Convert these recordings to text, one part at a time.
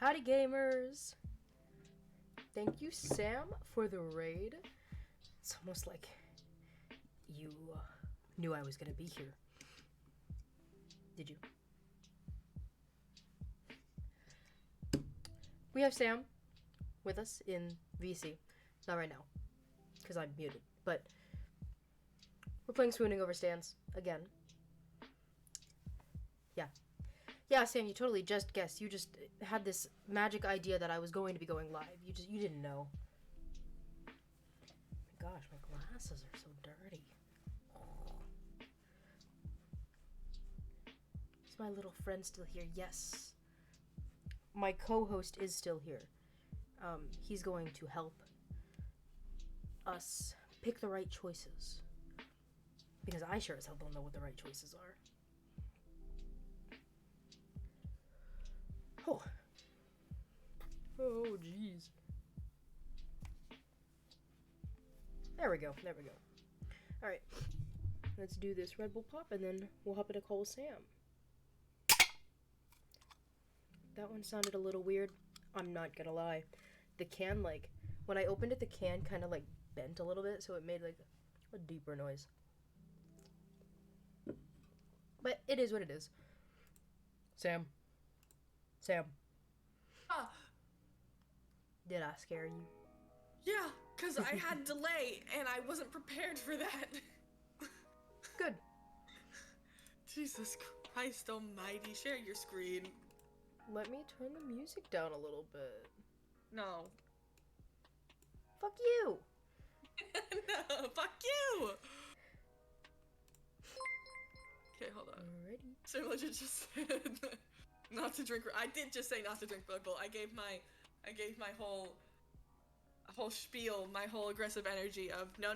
Howdy gamers! Thank you, Sam, for the raid. It's almost like you knew I was gonna be here. Did you? We have Sam with us in VC. Not right now, because I'm muted, but we're playing Swooning Over Stans again. Yeah, Sam, you totally just guessed. You just had this magic idea that I was going to be going live. You didn't know. My gosh, my glasses are so dirty. Oh. Is my little friend still here? Yes. My co-host is still here. He's going to help us pick the right choices. Because I sure as hell don't know what the right choices are. Oh, jeez. There we go. Alright. Let's do this Red Bull Pop, and then we'll hop into Call Sam. That one sounded a little weird. I'm not gonna lie. The can, when I opened it, the can kind of, bent a little bit, so it made, a deeper noise. But it is what it is. Sam. Did I scare you? Yeah, because I had delay, and I wasn't prepared for that. Good. Jesus Christ almighty, share your screen. Let me turn the music down a little bit. No. Fuck you! No, fuck you! Okay, hold on. Alrighty. So legit just said not to drink. I did just say not to drink Red Bull. I gave my whole spiel, my whole aggressive energy of no,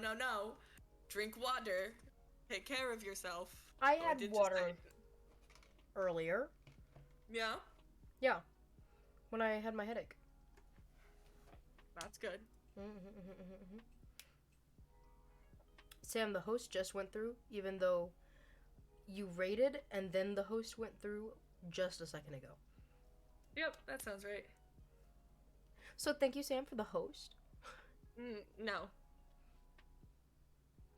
drink water, take care of yourself. I had water earlier. Yeah? Yeah. When I had my headache. That's good. Sam, the host just went through, even though you rated, and then the host went through just a second ago. Yep, that sounds right. So thank you, Sam, for the host. No.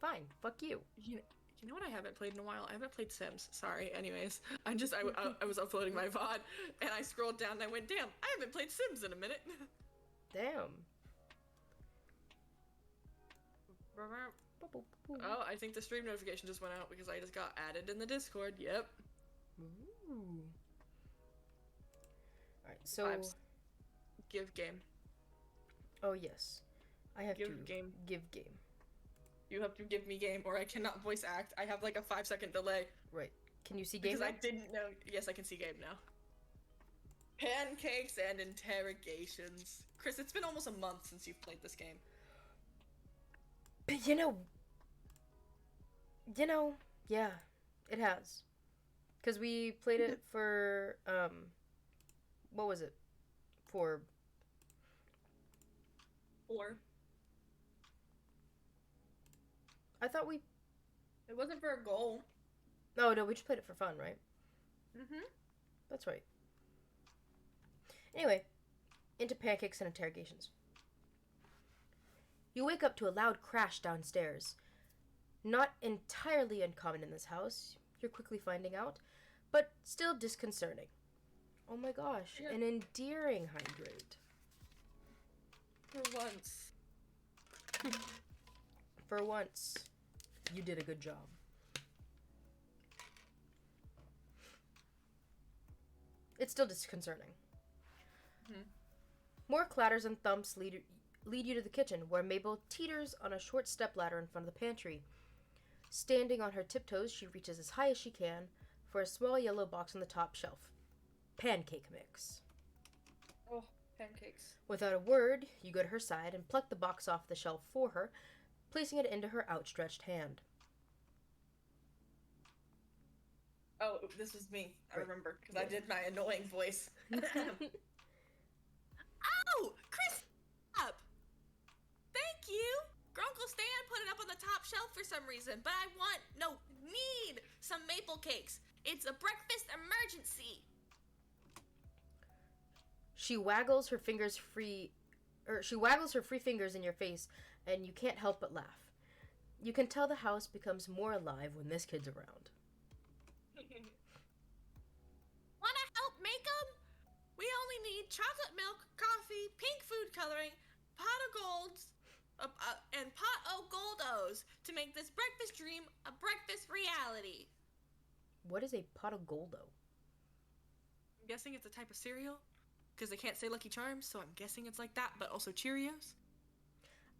Fine, fuck you. You know what I haven't played in a while? I haven't played Sims. Sorry. Anyways, I was uploading my VOD, and I scrolled down and I went, damn, I haven't played Sims in a minute. Damn. Oh, I think the stream notification just went out because I just got added in the Discord. Yep. Ooh. Alright, so... Vibes. Give game. Oh, yes. I have give to game. Give game. You have to give me game, or I cannot voice act. I have, a 5-second delay. Right. Can you see game Because now? I didn't know... Yes, I can see game now. Pancakes and interrogations. Chris, it's been almost a month since you've played this game. But yeah, it has. Because we played it for, what was it? For... 4. I thought we... It wasn't for a goal. Oh, no, we just played it for fun, right? Mm-hmm. That's right. Anyway, into pancakes and interrogations. You wake up to a loud crash downstairs. Not entirely uncommon in this house, you're quickly finding out, but still disconcerting. Oh my gosh, an endearing hydrate. For once. For once, you did a good job. It's still disconcerting. Mm-hmm. More clatters and thumps lead you to the kitchen, where Mabel teeters on a short stepladder in front of the pantry. Standing on her tiptoes, she reaches as high as she can for a small yellow box on the top shelf. Pancake mix. Oh, pancakes. Without a word, you go to her side and pluck the box off the shelf for her, placing it into her outstretched hand. Oh, this was me. I Right. remember, because I did my annoying voice. Oh! Chris! Up! Thank you! Grunkle Stan put it up on the top shelf for some reason, but I need some maple cakes. It's a breakfast emergency. She waggles her fingers free, she waggles her free fingers in your face, and you can't help but laugh. You can tell the house becomes more alive when this kid's around. Wanna help make 'em? We only need chocolate milk, coffee, pink food coloring, pot of golds, and pot o' goldos to make this breakfast dream a breakfast reality. What is a pot of goldo? I'm guessing it's a type of cereal, because they can't say Lucky Charms, so I'm guessing it's like that, but also Cheerios.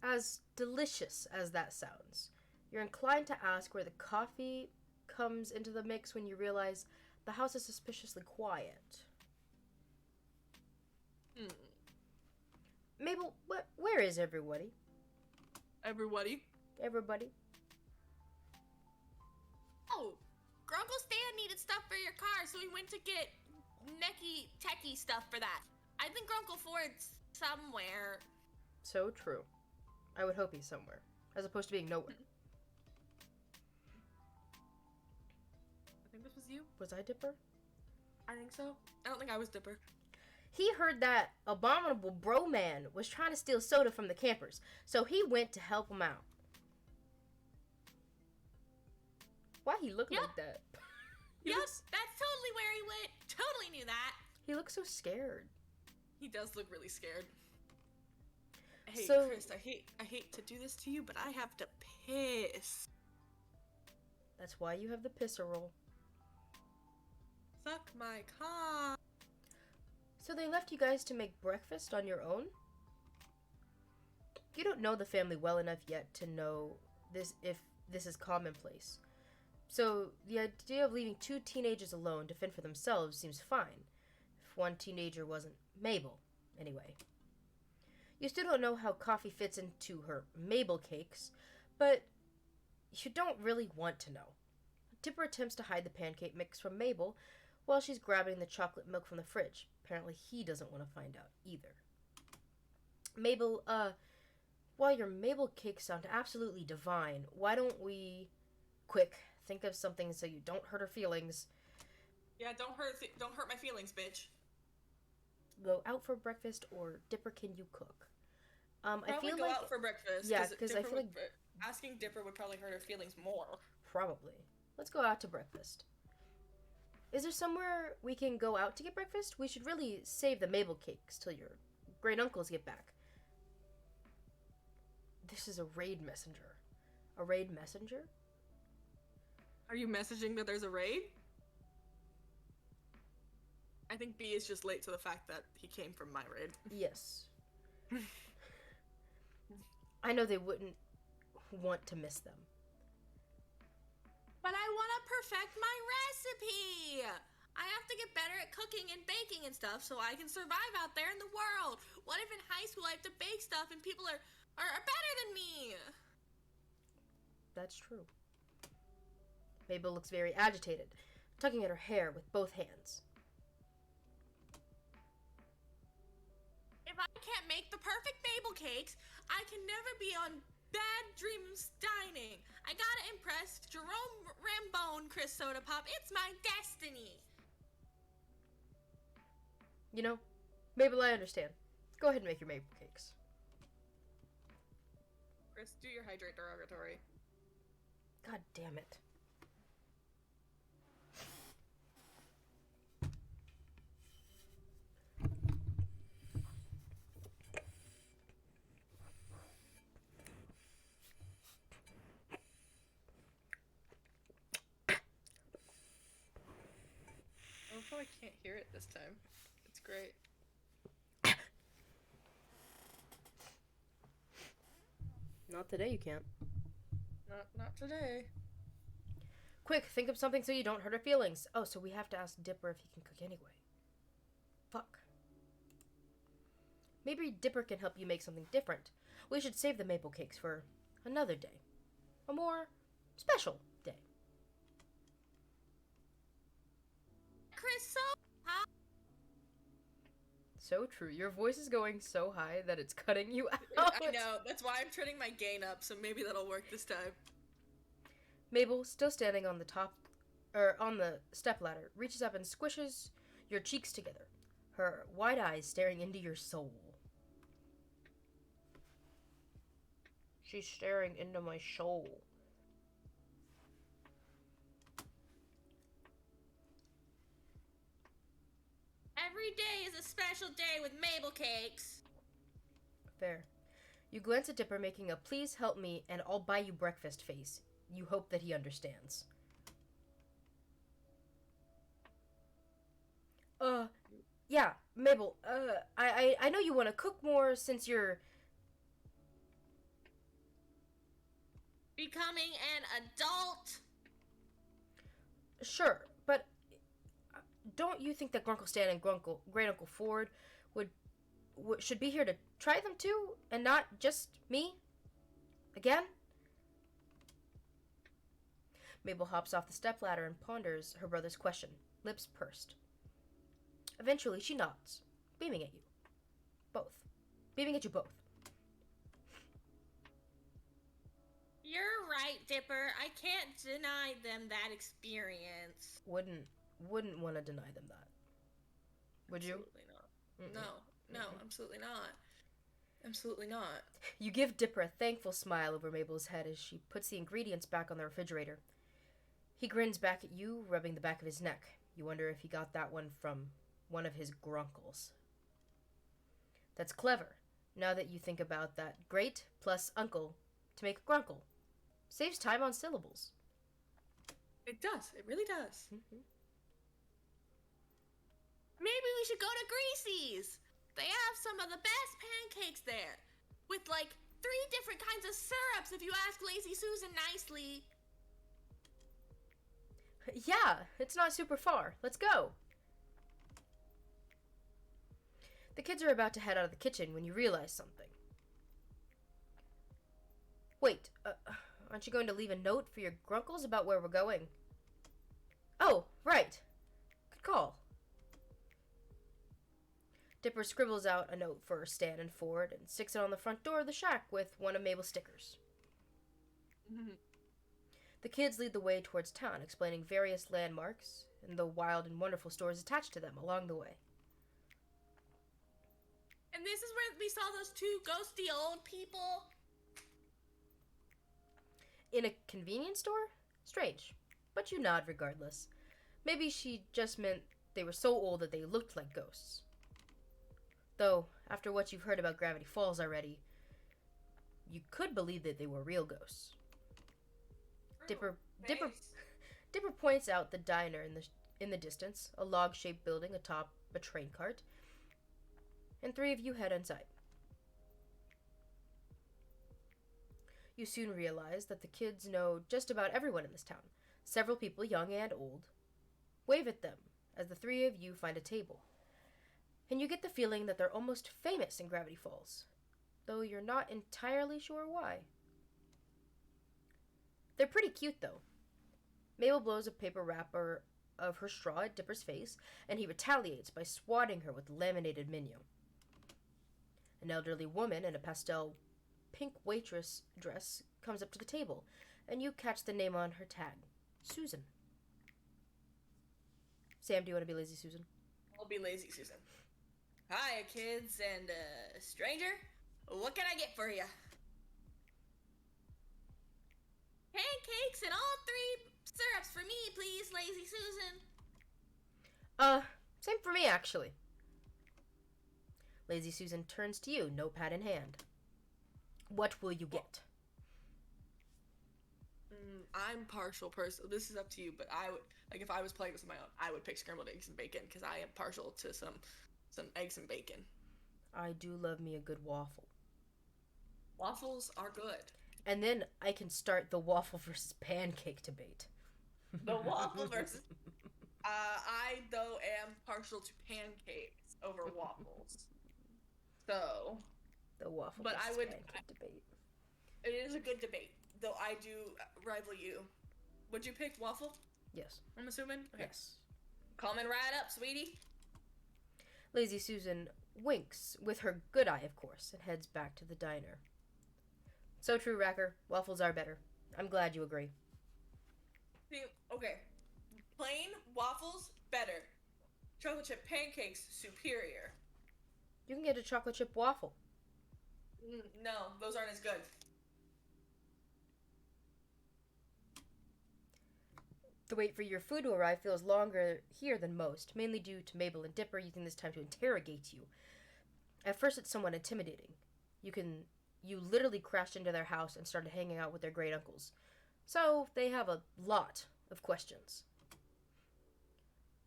As delicious as that sounds, you're inclined to ask where the coffee comes into the mix when you realize the house is suspiciously quiet. Mabel, where is everybody? Everybody? Everybody? Oh, Grunkle Stan needed stuff for your car, so he went to get necky techie stuff for that. I think Grunkle Ford's somewhere. So true. I would hope he's somewhere, as opposed to being nowhere. I think this was you. Was I Dipper? I think so. I don't think I was Dipper. He heard that abominable bro man was trying to steal soda from the campers, so he went to help him out. Why he look like that? Yep, that's totally where he went. Totally knew that. He looks so scared. He does look really scared. Hey, So- Chris, I hate to do this to you, but I have to piss. That's why you have the pisser roll. Suck my cock. So they left you guys to make breakfast on your own? You don't know the family well enough yet to know if this is commonplace. So the idea of leaving two teenagers alone to fend for themselves seems fine. If one teenager wasn't Mabel, anyway. You still don't know how coffee fits into her Mabel cakes, but you don't really want to know. Dipper attempts to hide the pancake mix from Mabel while she's grabbing the chocolate milk from the fridge. Apparently he doesn't want to find out either. Mabel, while your Mabel cakes sound absolutely divine, why don't we, quick, think of something so you don't hurt her feelings. Yeah, don't hurt my feelings, bitch. Go out for breakfast, or Dipper, can you cook? Probably I feel go like out for breakfast. Yeah, because I feel like asking Dipper would probably hurt her feelings more. probably. Let's go out to breakfast. Is there somewhere we can go out to get breakfast? We should really save the Mabel cakes till your great uncles get back. This is a raid messenger. A raid messenger? Are you messaging that there's a raid? I think B is just late to the fact that he came from my raid. Yes. I know they wouldn't want to miss them. But I want to perfect my recipe! I have to get better at cooking and baking and stuff so I can survive out there in the world. What if in high school I have to bake stuff and people are better than me? That's true. Mabel looks very agitated, tugging at her hair with both hands. If I can't make the perfect Mabel cakes, I can never be on Bad Dreams Dining. I gotta impress Jerome Rambone, Chris Soda Pop. It's my destiny. You know, Mabel, I understand. Go ahead and make your Mabel cakes. Chris, do your hydrate derogatory. God damn it. I probably can't hear it this time. It's great. Not today, you can't. Not today. Quick, think of something so you don't hurt her feelings. Oh, so we have to ask Dipper if he can cook anyway. Fuck. Maybe Dipper can help you make something different. We should save the Mabel cakes for another day. A more special day. Chris, so high. So true. Your voice is going so high that it's cutting you out. I know. That's why I'm turning my gain up, so maybe that'll work this time. Mabel, still standing on the stepladder, reaches up and squishes your cheeks together. her wide eyes staring into your soul. She's staring into my soul. Every day is a special day with Mabel cakes. Fair. You glance at Dipper, making a please help me and I'll buy you breakfast face. You hope that he understands. Yeah, Mabel, I know you want to cook more since you're... Becoming an adult? Sure, but don't you think that Grunkle Stan and Great Uncle Ford should be here to try them too, and not just me? Again? Mabel hops off the stepladder and ponders her brother's question, lips pursed. Eventually, she nods, beaming at you. Both. Beaming at you both. You're right, Dipper. I can't deny them that experience. Wouldn't want to deny them that. Would you? Absolutely not. No, absolutely not. Absolutely not. You give Dipper a thankful smile over Mabel's head as she puts the ingredients back on the refrigerator. He grins back at you, rubbing the back of his neck. You wonder if he got that one from one of his grunkles. That's clever, now that you think about that. Great plus uncle to make a grunkle. Saves time on syllables. It does. It really does. Mm-hmm. Maybe we should go to Greasy's. They have some of the best pancakes there. With like 3 different kinds of syrups if you ask Lazy Susan nicely. Yeah, it's not super far. Let's go. The kids are about to head out of the kitchen when you realize something. Wait, aren't you going to leave a note for your grunkles about where we're going? Oh, right. Good call. Dipper scribbles out a note for Stan and Ford and sticks it on the front door of the shack with one of Mabel's stickers. Mm-hmm. The kids lead the way towards town, explaining various landmarks and the wild and wonderful stores attached to them along the way. And this is where we saw those 2 ghosty old people? In a convenience store? Strange. But you nod regardless. Maybe she just meant they were so old that they looked like ghosts. Though, after what you've heard about Gravity Falls already, you could believe that they were real ghosts. Dipper points out the diner in the distance, a log-shaped building atop a train cart, and 3 of you head inside. You soon realize that the kids know just about everyone in this town. Several people, young and old, wave at them as the 3 of you find a table. And you get the feeling that they're almost famous in Gravity Falls, though you're not entirely sure why. They're pretty cute, though. Mabel blows a paper wrapper of her straw at Dipper's face, and he retaliates by swatting her with laminated menu. An elderly woman in a pastel pink waitress dress comes up to the table, and you catch the name on her tag, Susan. Sam, do you want to be Lazy Susan? I'll be Lazy Susan. Hi, kids and stranger. What can I get for you? Pancakes and all 3 syrups for me, please, Lazy Susan. Same for me, actually. Lazy Susan turns to you, notepad in hand. What will you get? I'm partial person. This is up to you, but I would, like, if I was playing this on my own, I would pick scrambled eggs and bacon because I am partial to some eggs and bacon. I do love me a good waffle. Waffles are good. And then I can start the waffle versus pancake debate. The waffle versus... I, though, am partial to pancakes over waffles. So... The waffle but versus I would, pancake debate. It is a good debate, though I do rival you. Would you pick waffle? Yes. I'm assuming? Okay. Yes. Coming right up, sweetie. Lazy Susan winks, with her good eye, of course, and heads back to the diner. So true, Racker. Waffles are better. I'm glad you agree. See, okay. Plain waffles, better. Chocolate chip pancakes, superior. You can get a chocolate chip waffle. No, those aren't as good. The wait for your food to arrive feels longer here than most, mainly due to Mabel and Dipper using this time to interrogate you. At first, it's somewhat intimidating. You literally crashed into their house and started hanging out with their great uncles. So, they have a lot of questions.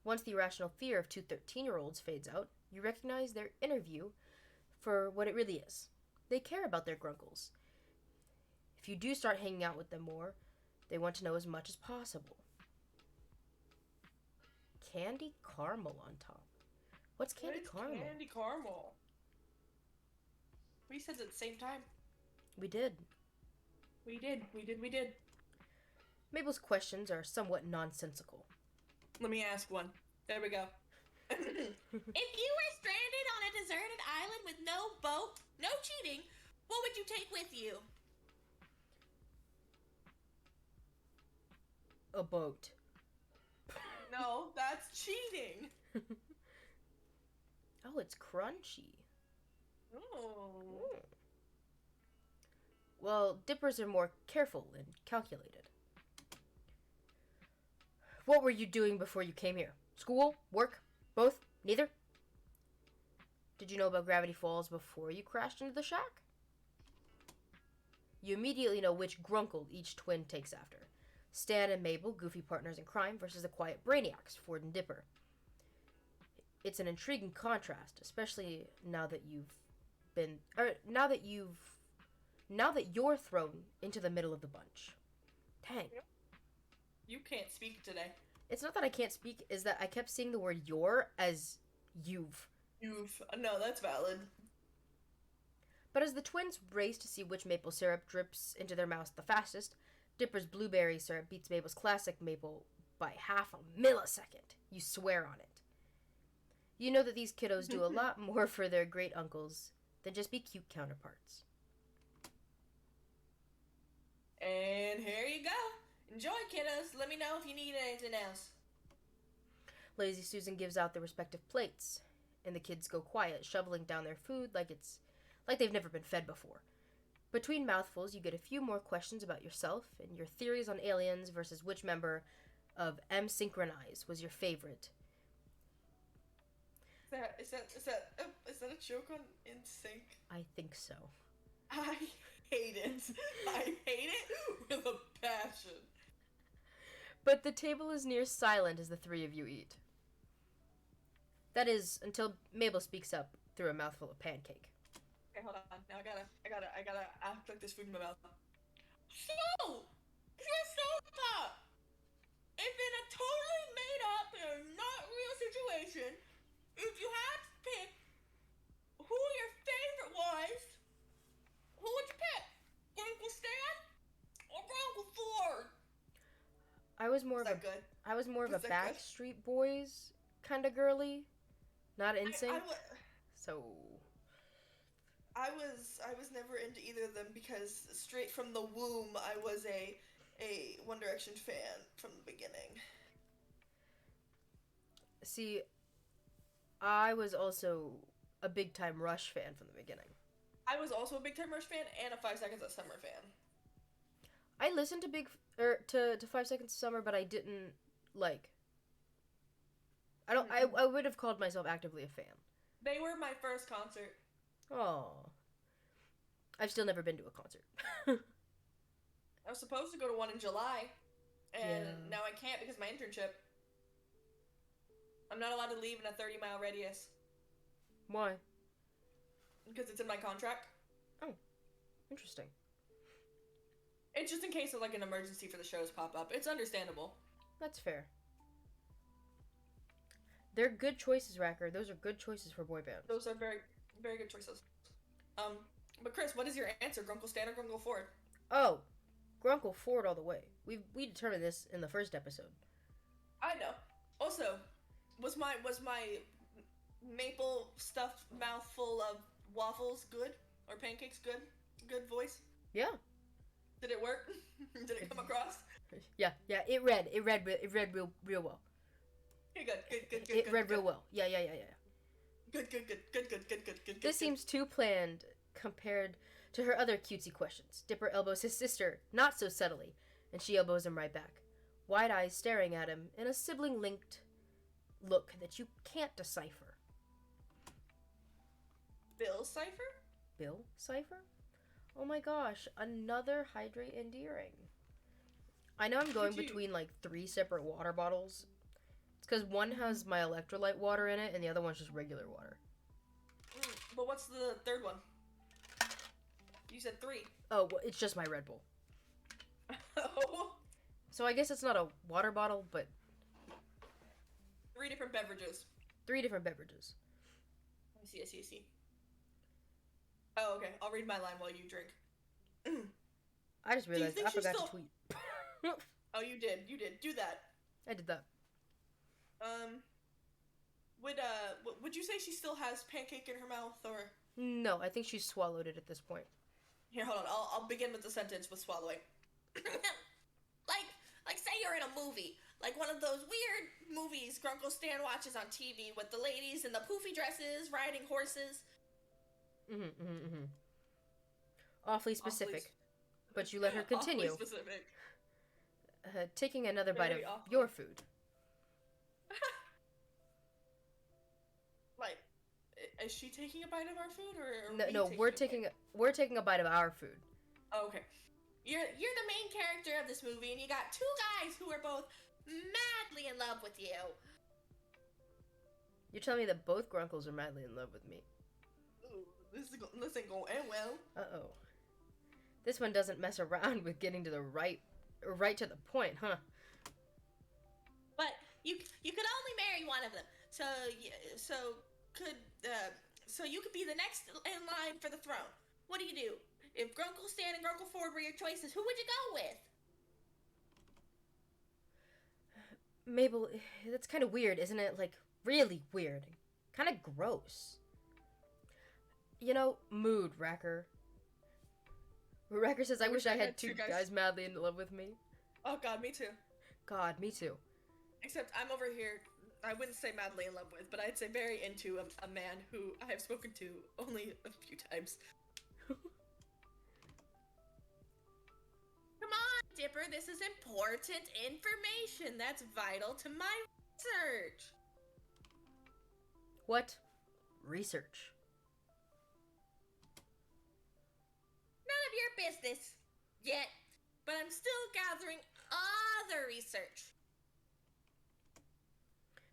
Once the irrational fear of two 13-year-olds fades out, you recognize their interview for what it really is. They care about their grunkles. If you do start hanging out with them more, they want to know as much as possible. Candy caramel on top. What's candy caramel? Candy caramel. We said it at the same time. We did. We did. Mabel's questions are somewhat nonsensical. Let me ask one. There we go. If you were stranded on a deserted island with no boat, no cheating, what would you take with you? A boat. No, that's cheating. Oh, it's crunchy. Oh. Well, dippers are more careful and calculated. What were you doing before you came here? School? Work? Both? Neither? Did you know about gravity falls before you crashed into the shack? You immediately know which grunkle each twin takes after. Stan and Mabel, goofy partners in crime, versus the quiet brainiacs, Ford and Dipper. It's an intriguing contrast, especially now that you're thrown into the middle of the bunch. Dang. You can't speak today. It's not that I can't speak, is that I kept seeing the word your as you've. No, that's valid. But as the twins race to see which maple syrup drips into their mouths the fastest, Dipper's blueberry syrup beats Mabel's classic maple by half a millisecond. You swear on it. You know that these kiddos do a lot more for their great uncles than just be cute counterparts. And here you go. Enjoy, kiddos. Let me know if you need anything else. Lazy Susan gives out their respective plates, and the kids go quiet, shoveling down their food like they've never been fed before. Between mouthfuls, you get a few more questions about yourself and your theories on aliens versus which member of M Synchronize was your favorite. Is that a joke on NSYNC? I think so. I hate it. I hate it with a passion. But the table is near silent as the three of you eat. That is, until Mabel speaks up through a mouthful of pancake. Okay, hold on. Now I gotta act like there's food in my mouth. So, here's thought. If in a totally made up and not real situation, if you had to pick who your favorite was, who would you pick? Uncle Stan or Uncle Ford? I was more of a Backstreet Boys kind of girly, not NSYNC. So I was never into either of them because straight from the womb I was a One Direction fan from the beginning. See, I was also a Big Time Rush fan from the beginning. I was also a Big Time Rush fan and a 5 Seconds of Summer fan. I listened to 5 Seconds of Summer, but I didn't I would have called myself actively a fan. They were my first concert. Oh. I've still never been to a concert. I was supposed to go to one in July, and now I can't because of my internship. I'm not allowed to leave in a 30-mile radius. Why? Because it's in my contract. Oh, interesting. It's just in case of like an emergency for the shows pop up. It's understandable. That's fair. They're good choices, Racker. Those are good choices for boy bands. Those are very, very good choices. But Chris, what is your answer? Grunkle Stan or Grunkle Ford? Oh, Grunkle Ford all the way. We determined this in the first episode. I know. Also, was my maple stuffed mouthful of waffles good or pancakes good? Good voice? Yeah. Did it work? Did it come across? Yeah. It read real well. You're good. Good. It read real well. Yeah. Good. This seems too planned compared to her other cutesy questions. Dipper elbows his sister, not so subtly, and she elbows him right back. Wide eyes staring at him in a sibling-linked look that you can't decipher. Bill Cipher? Bill Cipher? Oh my gosh, another hydrate endearing. I know I'm going between like 3 separate water bottles. It's because one has my electrolyte water in it and the other one's just regular water. But what's the third one? You said 3. Oh, well, it's just my Red Bull. Oh. So I guess it's not a water bottle, but 3 different beverages. 3 different beverages. I see. Oh, okay. I'll read my line while you drink. I just realized I forgot to tweet. Oh, you did. Do that. I did that. Would you say she still has pancake in her mouth, or? No, I think she swallowed it at this point. Here, hold on. I'll begin with the sentence with swallowing. like, say you're in a movie, like one of those weird movies Grunkle Stan watches on TV with the ladies in the poofy dresses riding horses. Awfully specific. But you let her continue. Awfully specific. Taking another bite of your food. Like, is she taking a bite of our food, or no? We're taking a bite of our food. Oh, okay. You're the main character of this movie, and you got 2 guys who are both madly in love with you. You're telling me that both Grunkles are madly in love with me? Ooh, this ain't gonna end well. Uh-oh. This one doesn't mess around with getting to the right to the point, huh? But you could only marry one of them. So you could be the next in line for the throne. What do you do? If Grunkle Stan and Grunkle Ford were your choices, who would you go with? Mabel, that's kind of weird, isn't it? Like, really weird. Kind of gross. You know, mood, Racker. Racker says, I wish I had 2 guys madly in love with me. Oh god, me too. God, me too. Except I'm over here, I wouldn't say madly in love with, but I'd say very into a man who I have spoken to only a few times. Come on, Dipper, this is important information that's vital to my research. What? Research? None of your business. Yet. But I'm still gathering other research.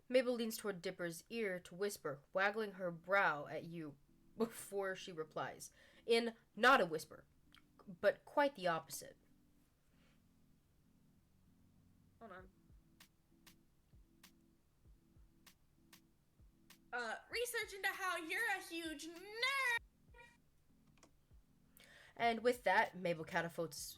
Mabel leans toward Dipper's ear to whisper, waggling her brow at you before she replies. In not a whisper, but quite the opposite. Hold on. Research into how you're a huge nerd. And with that, Mabel catapults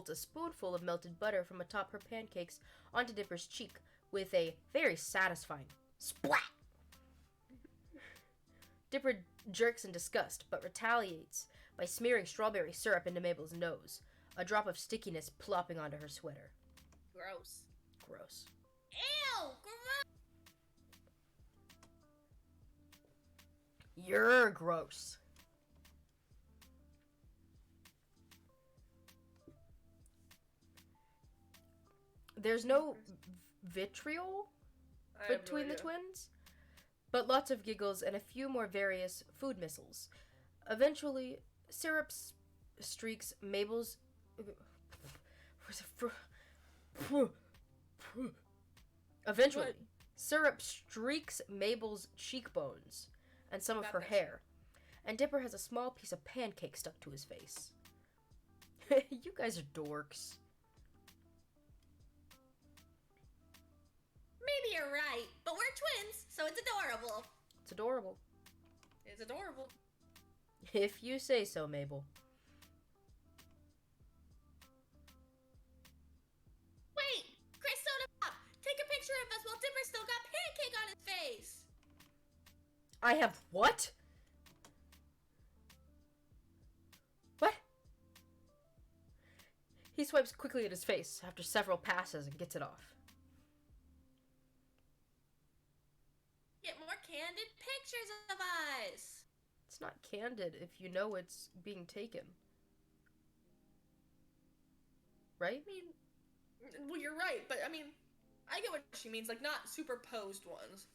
a spoonful of melted butter from atop her pancakes onto Dipper's cheek with a very satisfying splat. Dipper jerks in disgust, but retaliates by smearing strawberry syrup into Mabel's nose, a drop of stickiness plopping onto her sweater. Gross. Ew! Gross! You're gross. There's no vitriol between the twins, but lots of giggles and a few more various food missiles. Eventually, syrup streaks Mabel's... Eventually, syrup streaks Mabel's cheekbones and some of her hair, and Dipper has a small piece of pancake stuck to his face. You guys are dorks. Maybe you're right, but we're twins, so it's adorable. It's adorable. It's adorable. If you say so, Mabel. Wait! Chris Soda Pop! Take a picture of us while Dipper still got pancake on his face! I have what? What? He swipes quickly at his face after several passes and gets it off. It's not candid if you know it's being taken. Right? I mean, well, you're right, but I mean, I get what she means. Like, not superposed ones.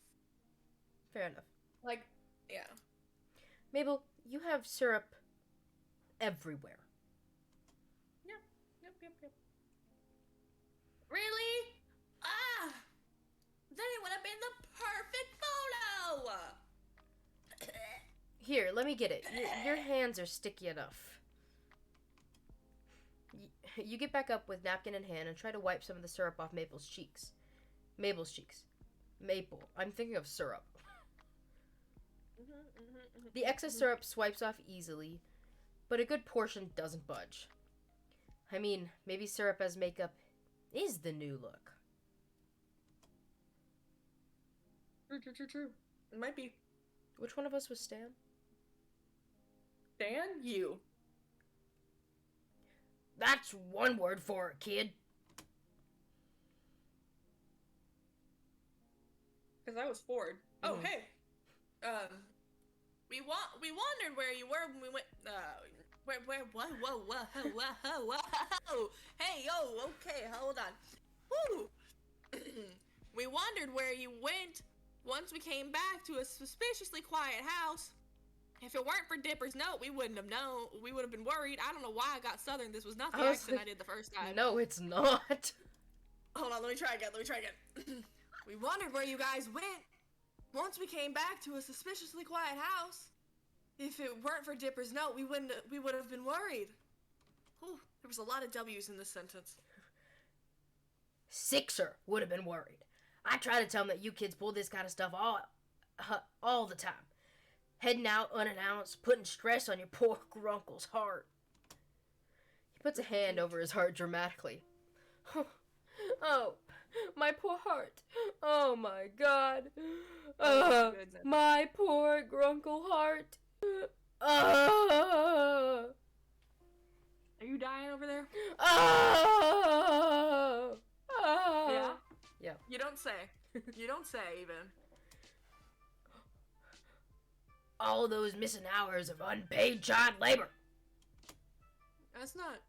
Fair enough. Like, yeah. Mabel, you have syrup everywhere. Yep. Really? Ah! Then it would have been the perfect photo! Here, let me get it. Your hands are sticky enough. You get back up with napkin in hand and try to wipe some of the syrup off Mabel's cheeks. Mabel's cheeks. Maple. I'm thinking of syrup. The excess syrup swipes off easily, but a good portion doesn't budge. I mean, maybe syrup as makeup is the new look. True. It might be. Which one of us was Stan? Dan? You. That's one word for it, kid. Because I was Ford. Oh, hey. We wondered where you were when we went. Whoa. Hey, yo, okay, hold on. Woo. We wondered where you went once we came back to a suspiciously quiet house. If it weren't for Dipper's note, we wouldn't have known. We would have been worried. I don't know why I got Southern. This was not the accent I did the first time. No, it's not. Hold on, let me try again. We wondered where you guys went once we came back to a suspiciously quiet house. If it weren't for Dipper's note, we would have been worried. Ooh, there was a lot of W's in this sentence. Sixer would have been worried. I try to tell him that you kids pull this kind of stuff all the time. Heading out unannounced, putting stress on your poor grunkle's heart. He puts a hand over his heart dramatically. Oh, my poor heart. Oh my God. My poor grunkle heart. Are you dying over there? Yeah? Yeah. You don't say. You don't say, even. All those missing hours of unpaid child labor. That's not...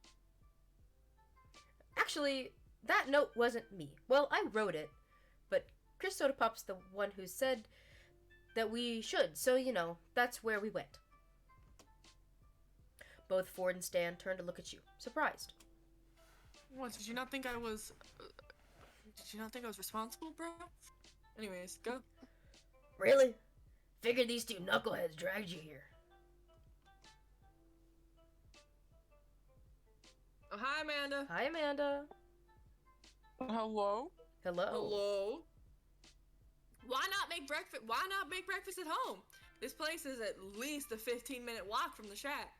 Actually, that note wasn't me. Well, I wrote it, but Chris Sodapop's the one who said that we should, so, you know, that's where we went. Both Ford and Stan turned to look at you, surprised. What, did you not think I was... Did you not think I was responsible, bro? Anyways, go. Really? Figured these two knuckleheads dragged you here. Oh, hi, Amanda. Hi, Amanda. Hello? Hello. Why not make breakfast? Why not make breakfast at home? This place is at least a 15-minute walk from the shack.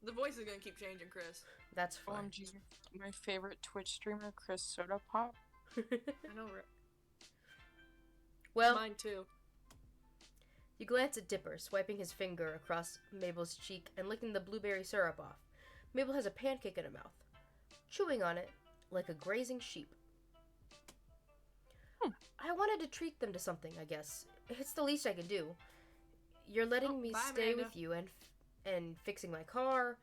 The voice is gonna keep changing, Chris. That's fine. OMG, my favorite Twitch streamer, Chris Soda Pop. I know, right? Well, Mine too. you glance at Dipper, swiping his finger across Mabel's cheek and licking the blueberry syrup off. Mabel has a pancake in her mouth, chewing on it like a grazing sheep. I wanted to treat them to something, I guess. It's the least I can do. You're letting me stay Amanda. with you and fixing my car.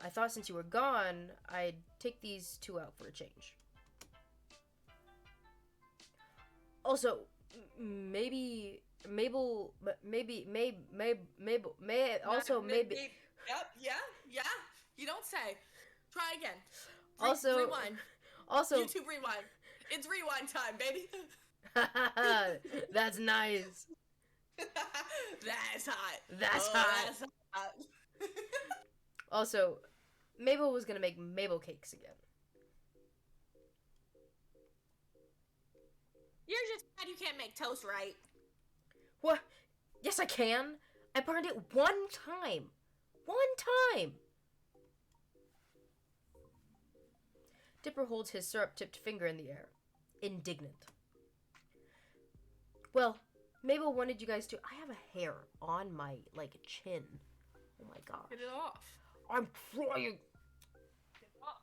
I thought since you were gone, I'd take these two out for a change. Also, maybe Mabel, maybe also maybe. Yep, yeah. You don't say. Try again. Also, rewind. Also, YouTube rewind. It's rewind time, baby. that's nice. That's hot. That's hot. That's hot. Also, Mabel was gonna make Mabel cakes again. You're just mad you can't make toast right. What? Yes, I can. I burned it one time. One time. Dipper holds his syrup-tipped finger in the air, indignant. Well, Mabel wanted you guys to... I have a hair on my, chin. Oh my gosh. Get it off. I'm trying. Get it off.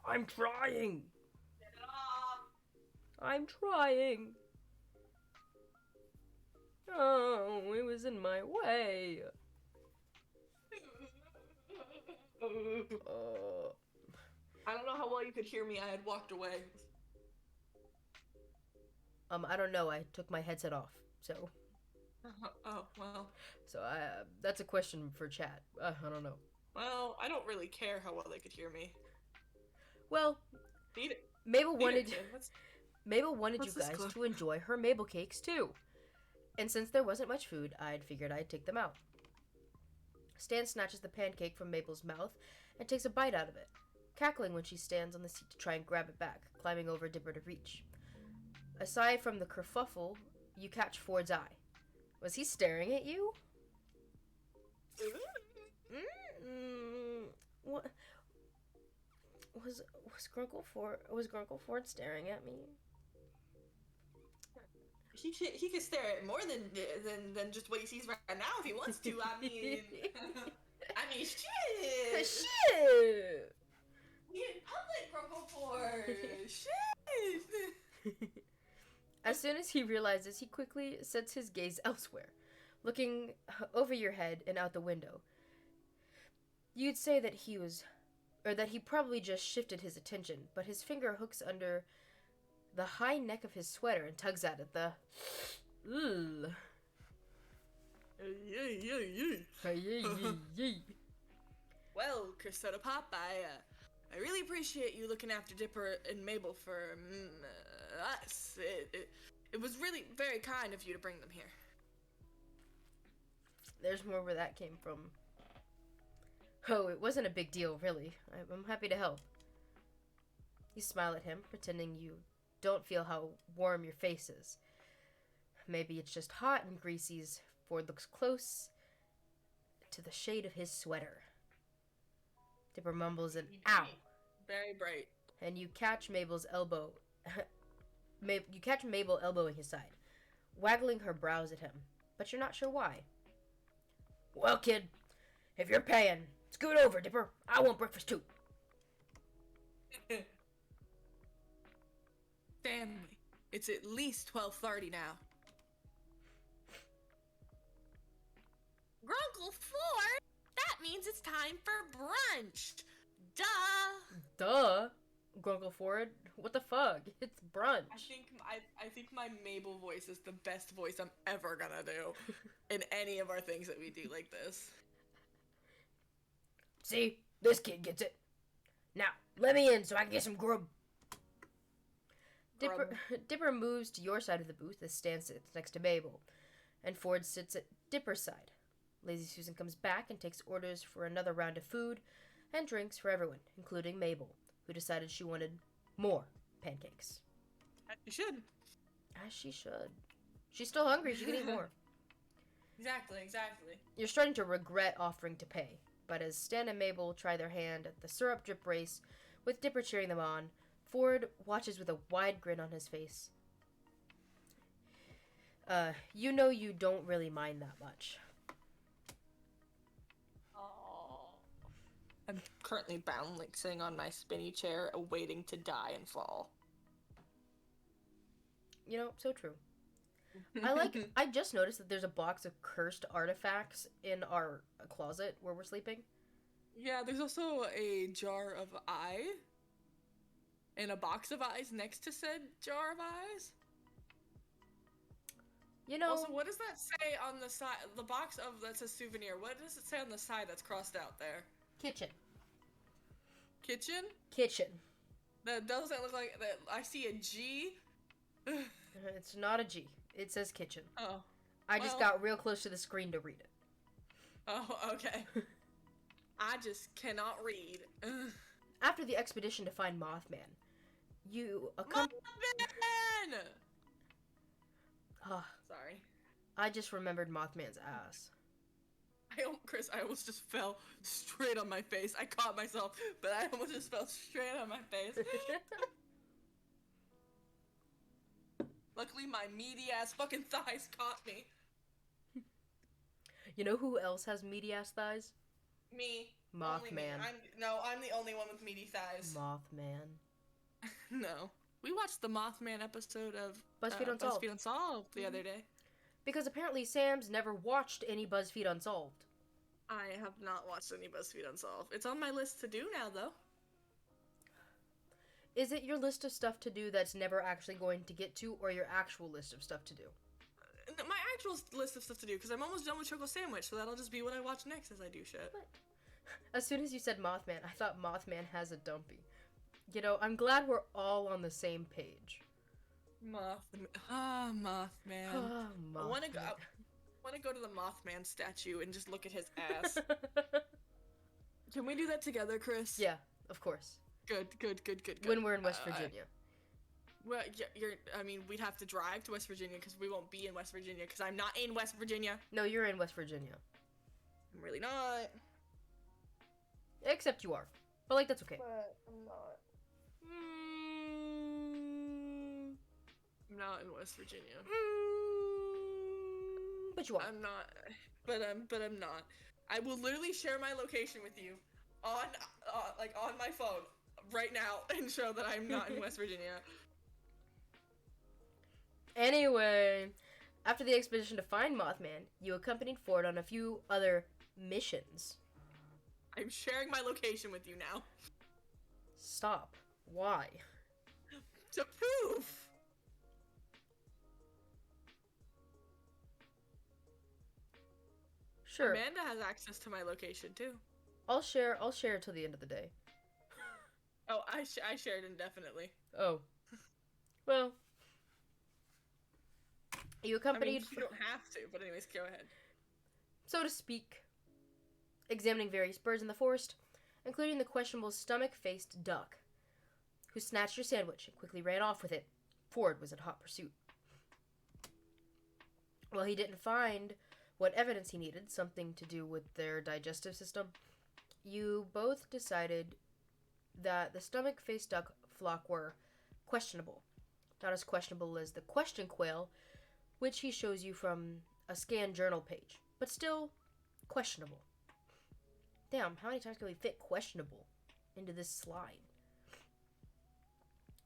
I'm trying. Get it off. I'm trying. Oh, it was in my way. I don't know how well you could hear me. I had walked away. I don't know. I took my headset off, so. Oh, well. So that's a question for chat. I don't know. Well, I don't really care how well they could hear me. Well, Beat it. Mabel Beat wanted it, kid. Mabel wanted you what's this guys clip? to enjoy her Mabel cakes too. And since there wasn't much food, I'd figured I'd take them out. Stan snatches the pancake from Mabel's mouth and takes a bite out of it, cackling when she stands on the seat to try and grab it back, climbing over Dipper to reach. Aside from the kerfuffle, you catch Ford's eye. Was he staring at you? What was Grunkle Ford staring at me? He could stare at more than just what he sees right now if he wants to. I mean, shit. Shit. We in public, Grunkle Ford. Shit. As soon as he realizes, he quickly sets his gaze elsewhere, looking over your head and out the window. You'd say that he probably just shifted his attention, but his finger hooks under the high neck of his sweater and tugs at it. Ugh. Well, Chris Soda Pop, I really appreciate you looking after Dipper and Mabel for us. It was really very kind of you to bring them here. There's more where that came from. Oh, it wasn't a big deal, really. I'm happy to help. You smile at him, pretending you don't feel how warm your face is. Maybe it's just hot and greasy's. Ford looks close to the shade of his sweater. Dipper mumbles an ow. Very bright. And you catch Mabel's elbow. You catch Mabel elbowing his side, waggling her brows at him, but you're not sure why. Well, kid, if you're paying, scoot over, Dipper. I want breakfast too. Stanley, it's at least 12:30 now. Grunkle Ford, that means it's time for brunch. Duh, Grunkle Ford. What the fuck? It's brunch. I think my Mabel voice is the best voice I'm ever gonna do in any of our things that we do like this. See, this kid gets it. Now, let me in so I can get some grub. Dipper moves to your side of the booth as Stan sits next to Mabel, and Ford sits at Dipper's side. Lazy Susan comes back and takes orders for another round of food and drinks for everyone, including Mabel, who decided she wanted more pancakes. You should. As she should. She's still hungry. She can eat more. Exactly. You're starting to regret offering to pay, but as Stan and Mabel try their hand at the syrup drip race, with Dipper cheering them on, Ford watches with a wide grin on his face. You know you don't really mind that much. I'm currently bound, sitting on my spinny chair, waiting to die and fall. You know, so true. I just noticed that there's a box of cursed artifacts in our closet where we're sleeping. Yeah, there's also a jar of eye and a box of eyes next to said jar of eyes. You know. Also, what does that say on the side? The box of that's a souvenir. What does it say on the side that's crossed out there? Kitchen. Kitchen? That doesn't look like that. I see a G. It's not a G. It says kitchen. Oh. I just got real close to the screen to read it. Oh, okay. I just cannot read. After the expedition to find Mothman, you Mothman! Sorry. I just remembered Mothman's ass. Chris, I almost just fell straight on my face. I caught myself, but I almost just fell straight on my face. Luckily, my meaty ass fucking thighs caught me. You know who else has meaty ass thighs? Me. Mothman. I'm the only one with meaty thighs. Mothman. No. We watched the Mothman episode of BuzzFeed Unsolved the other day. Because apparently Sam's never watched any BuzzFeed Unsolved. I have not watched any BuzzFeed Unsolved. It's on my list to do now, though. Is it your list of stuff to do that's never actually going to get to, or your actual list of stuff to do? My actual list of stuff to do, because I'm almost done with Choco Sandwich, so that'll just be what I watch next as I do shit. What? As soon as you said Mothman, I thought Mothman has a dumpy. You know, I'm glad we're all on the same page. Mothman. Mothman. I want to go to the Mothman statue and just look at his ass. Can we do that together, Chris? Yeah, of course. Good. When we're in West Virginia. Well, I mean, we'd have to drive to West Virginia because we won't be in West Virginia because I'm not in West Virginia. No, you're in West Virginia. I'm really not. Except you are. But, like, that's okay. But I'm not. I'm not in West Virginia. But you are. I'm not. But I'm not. I will literally share my location with you on my phone right now and show that I'm not in West Virginia. Anyway, after the expedition to find Mothman, you accompanied Ford on a few other missions. I'm sharing my location with you now. Stop. Why? To prove. Sure. Amanda has access to my location too. I'll share till the end of the day. Oh, I shared indefinitely. Oh. Well. You accompanied... I mean, you don't have to, but anyways, go ahead. So to speak. Examining various birds in the forest, including the questionable stomach-faced duck, who snatched your sandwich and quickly ran off with it. Ford was in hot pursuit. While he didn't find what evidence he needed, something to do with their digestive system, you both decided that the stomach-faced duck flock were questionable. Not as questionable as the question quail, which he shows you from a scanned journal page, but still questionable. Damn, how many times can we fit questionable into this slide?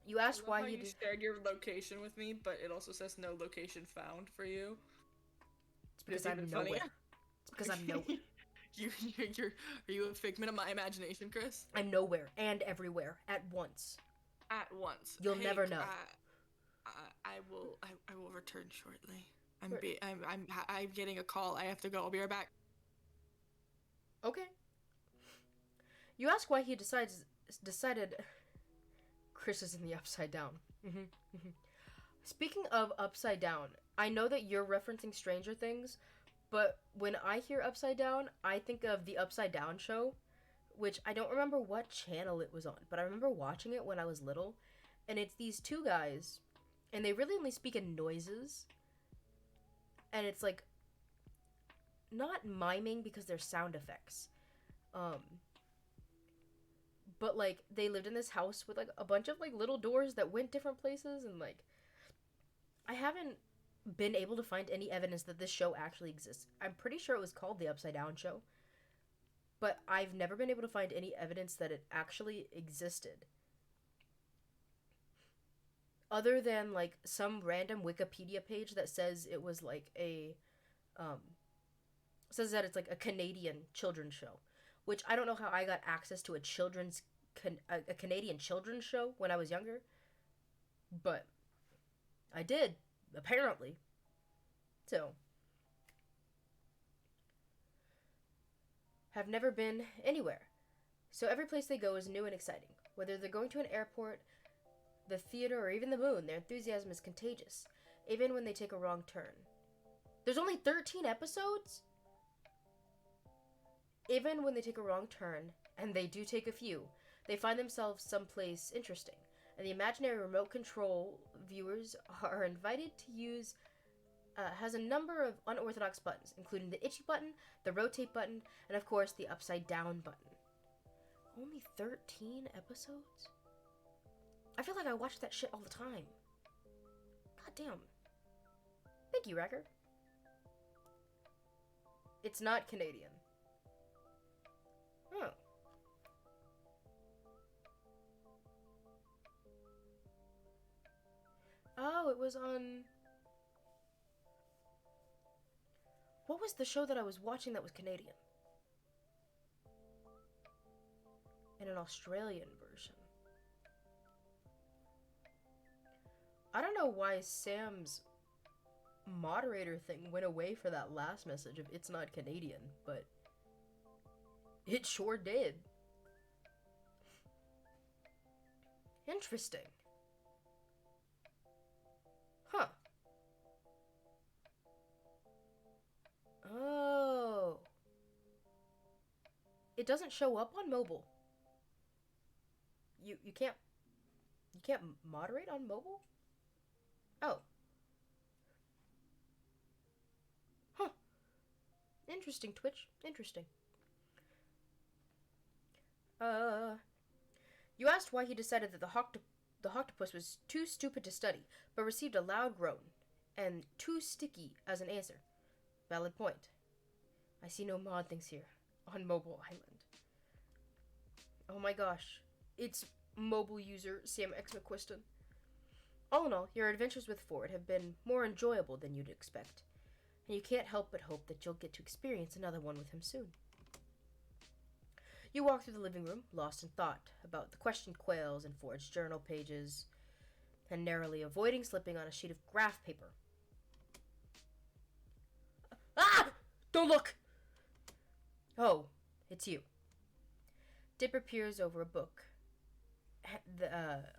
You asked why you shared your location with me, but it also says no location found for you. It's because I'm nowhere. It's because I'm nowhere. Are you a figment of my imagination, Chris? I'm nowhere and everywhere at once. At once. You'll never know. I will return shortly. I'm getting a call. I have to go. I'll be right back. Okay. You ask why he decided Chris is in the Upside Down. Speaking of Upside Down, I know that you're referencing Stranger Things, but when I hear Upside Down, I think of the Upside Down show, which I don't remember what channel it was on, but I remember watching it when I was little, and it's these two guys, and they really only speak in noises, and it's like not miming because they're sound effects. But like they lived in this house with like a bunch of like little doors that went different places, and like I haven't been able to find any evidence that this show actually exists. I'm pretty sure it was called The Upside Down Show, but I've never been able to find any evidence that it actually existed. Other than like some random Wikipedia page that says it was like says that it's like a Canadian children's show, which I don't know how I got access to a Canadian children's show when I was younger, but I did, apparently. So, have never been anywhere. So every place they go is new and exciting. Whether they're going to an airport, the theater, or even the moon, their enthusiasm is contagious, even when they take a wrong turn. There's only 13 episodes? Even when they take a wrong turn, and they do take a few, they find themselves someplace interesting, and the imaginary remote control viewers are invited to use has a number of unorthodox buttons, including the itchy button, the rotate button, and of course the upside down button. Only 13 episodes? I feel like I watch that shit all the time. God damn. Thank you, Wrecker. It's not Canadian. Oh. Oh, it was on... What was the show that I was watching that was Canadian? And an Australian version. I don't know why Sam's moderator thing went away for that last message of it's not Canadian, but it sure did. Interesting. Huh. Oh. It doesn't show up on mobile. You can't moderate on mobile? Oh. Huh. Interesting, Twitch. Interesting. You asked why he decided that the octopus was too stupid to study, but received a loud groan, and too sticky as an answer. Valid point. I see no mod things here, on Mobile Island. Oh my gosh. It's mobile user Sam X McQuiston. All in all, your adventures with Ford have been more enjoyable than you'd expect, and you can't help but hope that you'll get to experience another one with him soon. You walk through the living room, lost in thought about the question quails and Ford's journal pages, and narrowly avoiding slipping on a sheet of graph paper. Ah! Don't look! Oh, it's you. Dipper peers over a book.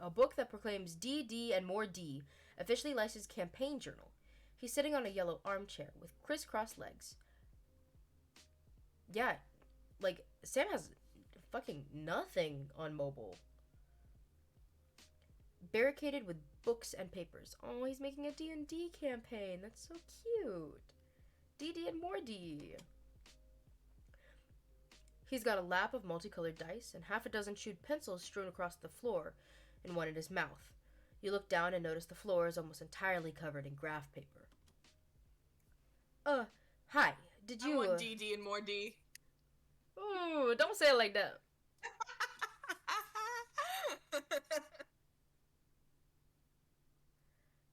A book that proclaims D and more D, officially licensed campaign journal. He's sitting on a yellow armchair with crisscross legs. Yeah, like, Sam has fucking nothing on mobile. Barricaded with books and papers. Oh, he's making a D&D campaign. That's so cute. D and more D. He's got a lap of multicolored dice and half a dozen chewed pencils strewn across the floor and one in his mouth. You look down and notice the floor is almost entirely covered in graph paper. Hi. Did you... I want DD and more D. Ooh, don't say it like that.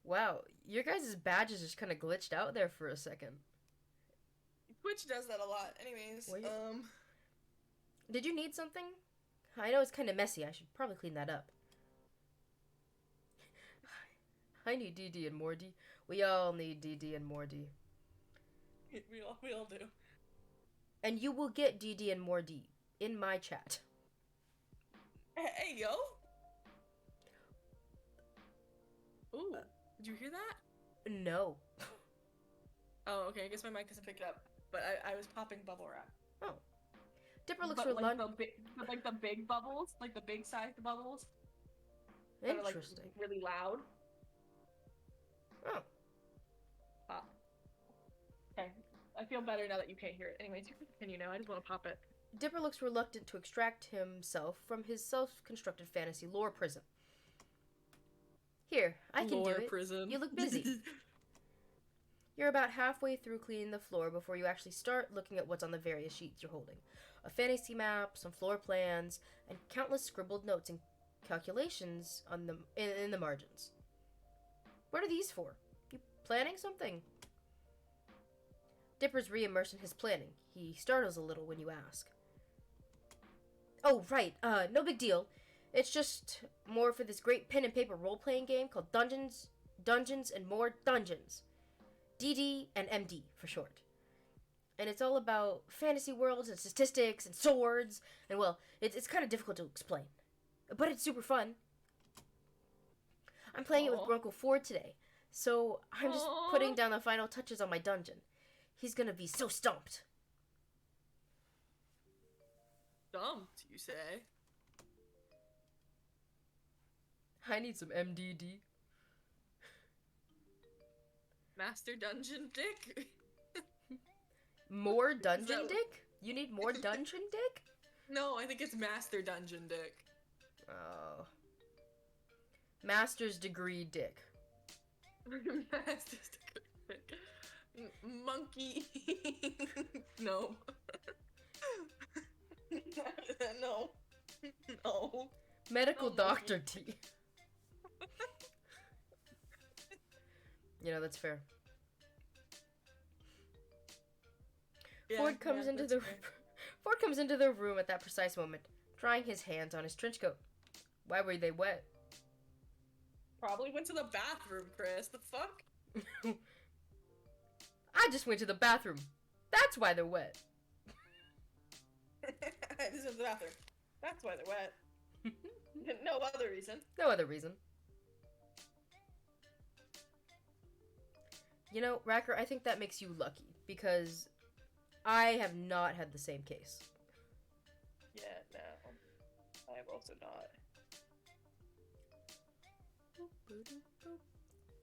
Wow, your guys' badges just kind of glitched out there for a second. Twitch does that a lot. Anyways, Did you need something? I know it's kind of messy. I should probably clean that up. I need DD and more D. We all need DD and more D. We all do. And you will get DD and more D in my chat. Hey, yo! Ooh, did you hear that? No. Oh, okay, I guess my mic doesn't pick it up. But I was popping bubble wrap. Oh. Dipper looks but for like lunch. like the big bubbles, like the big sized bubbles. That are, like, Interesting. really loud. Oh. Okay. I feel better now that you can't hear it. Anyways, you can continue now. I just want to pop it. Dipper looks reluctant to extract himself from his self-constructed fantasy lore prison. Here, I can Lore do it. prison. You look busy. You're about halfway through cleaning the floor before you actually start looking at what's on the various sheets you're holding. A fantasy map, some floor plans, and countless scribbled notes and calculations on in the margins. What are these for? You planning something? Dipper's re-immersed in his planning. He startles a little when you ask. Oh, right. No big deal. It's just more for this great pen and paper role-playing game called Dungeons and More Dungeons. DD and MD for short. And it's all about fantasy worlds and statistics and swords. And, well, it's kind of difficult to explain. But it's super fun. I'm playing it with Grunkle Ford today. So I'm just putting down the final touches on my dungeon. He's gonna be so stumped. Stumped, you say? I need some MDD. Master Dungeon Dick? More dungeon dick? You need more dungeon dick? No, I think it's Master Dungeon Dick. Oh. Master's degree dick. Master's degree dick. Monkey. No. No. No. Medical No, doctor D. You know, that's fair. Ford comes into the Ford comes into the room at that precise moment, drying his hands on his trench coat. Why were they wet? Probably went to the bathroom, Chris. The fuck? I just went to the bathroom. That's why they're wet. This is the bathroom. That's why they're wet. No other reason. No other reason. You know, Racker, I think that makes you lucky, because I have not had the same case. Yeah, no. I have also not.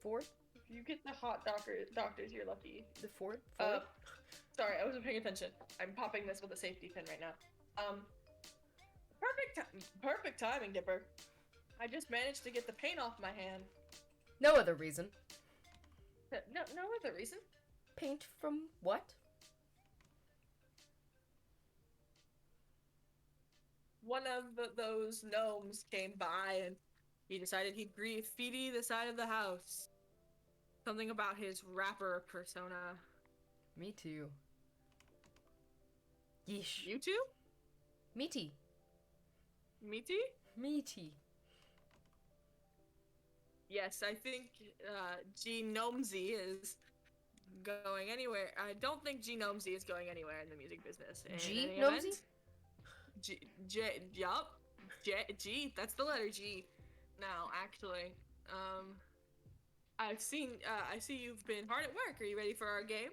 Ford? If you get the hot doctors, you're lucky. The Ford? Sorry, I wasn't paying attention. I'm popping this with a safety pin right now. Perfect timing, Dipper. I just managed to get the paint off my hand. No other reason. No other reason. Paint from what? One of those gnomes came by and he decided he'd graffiti the side of the house. Something about his rapper persona. Me too. Yeesh. You too? Meaty. Meaty? Meaty. Yes, I think Gnomesy is going anywhere. I don't think Gnomesy is going anywhere in the music business. Gnomesy? G, that's the letter G. Now, actually, I see you've been hard at work. Are you ready for our game?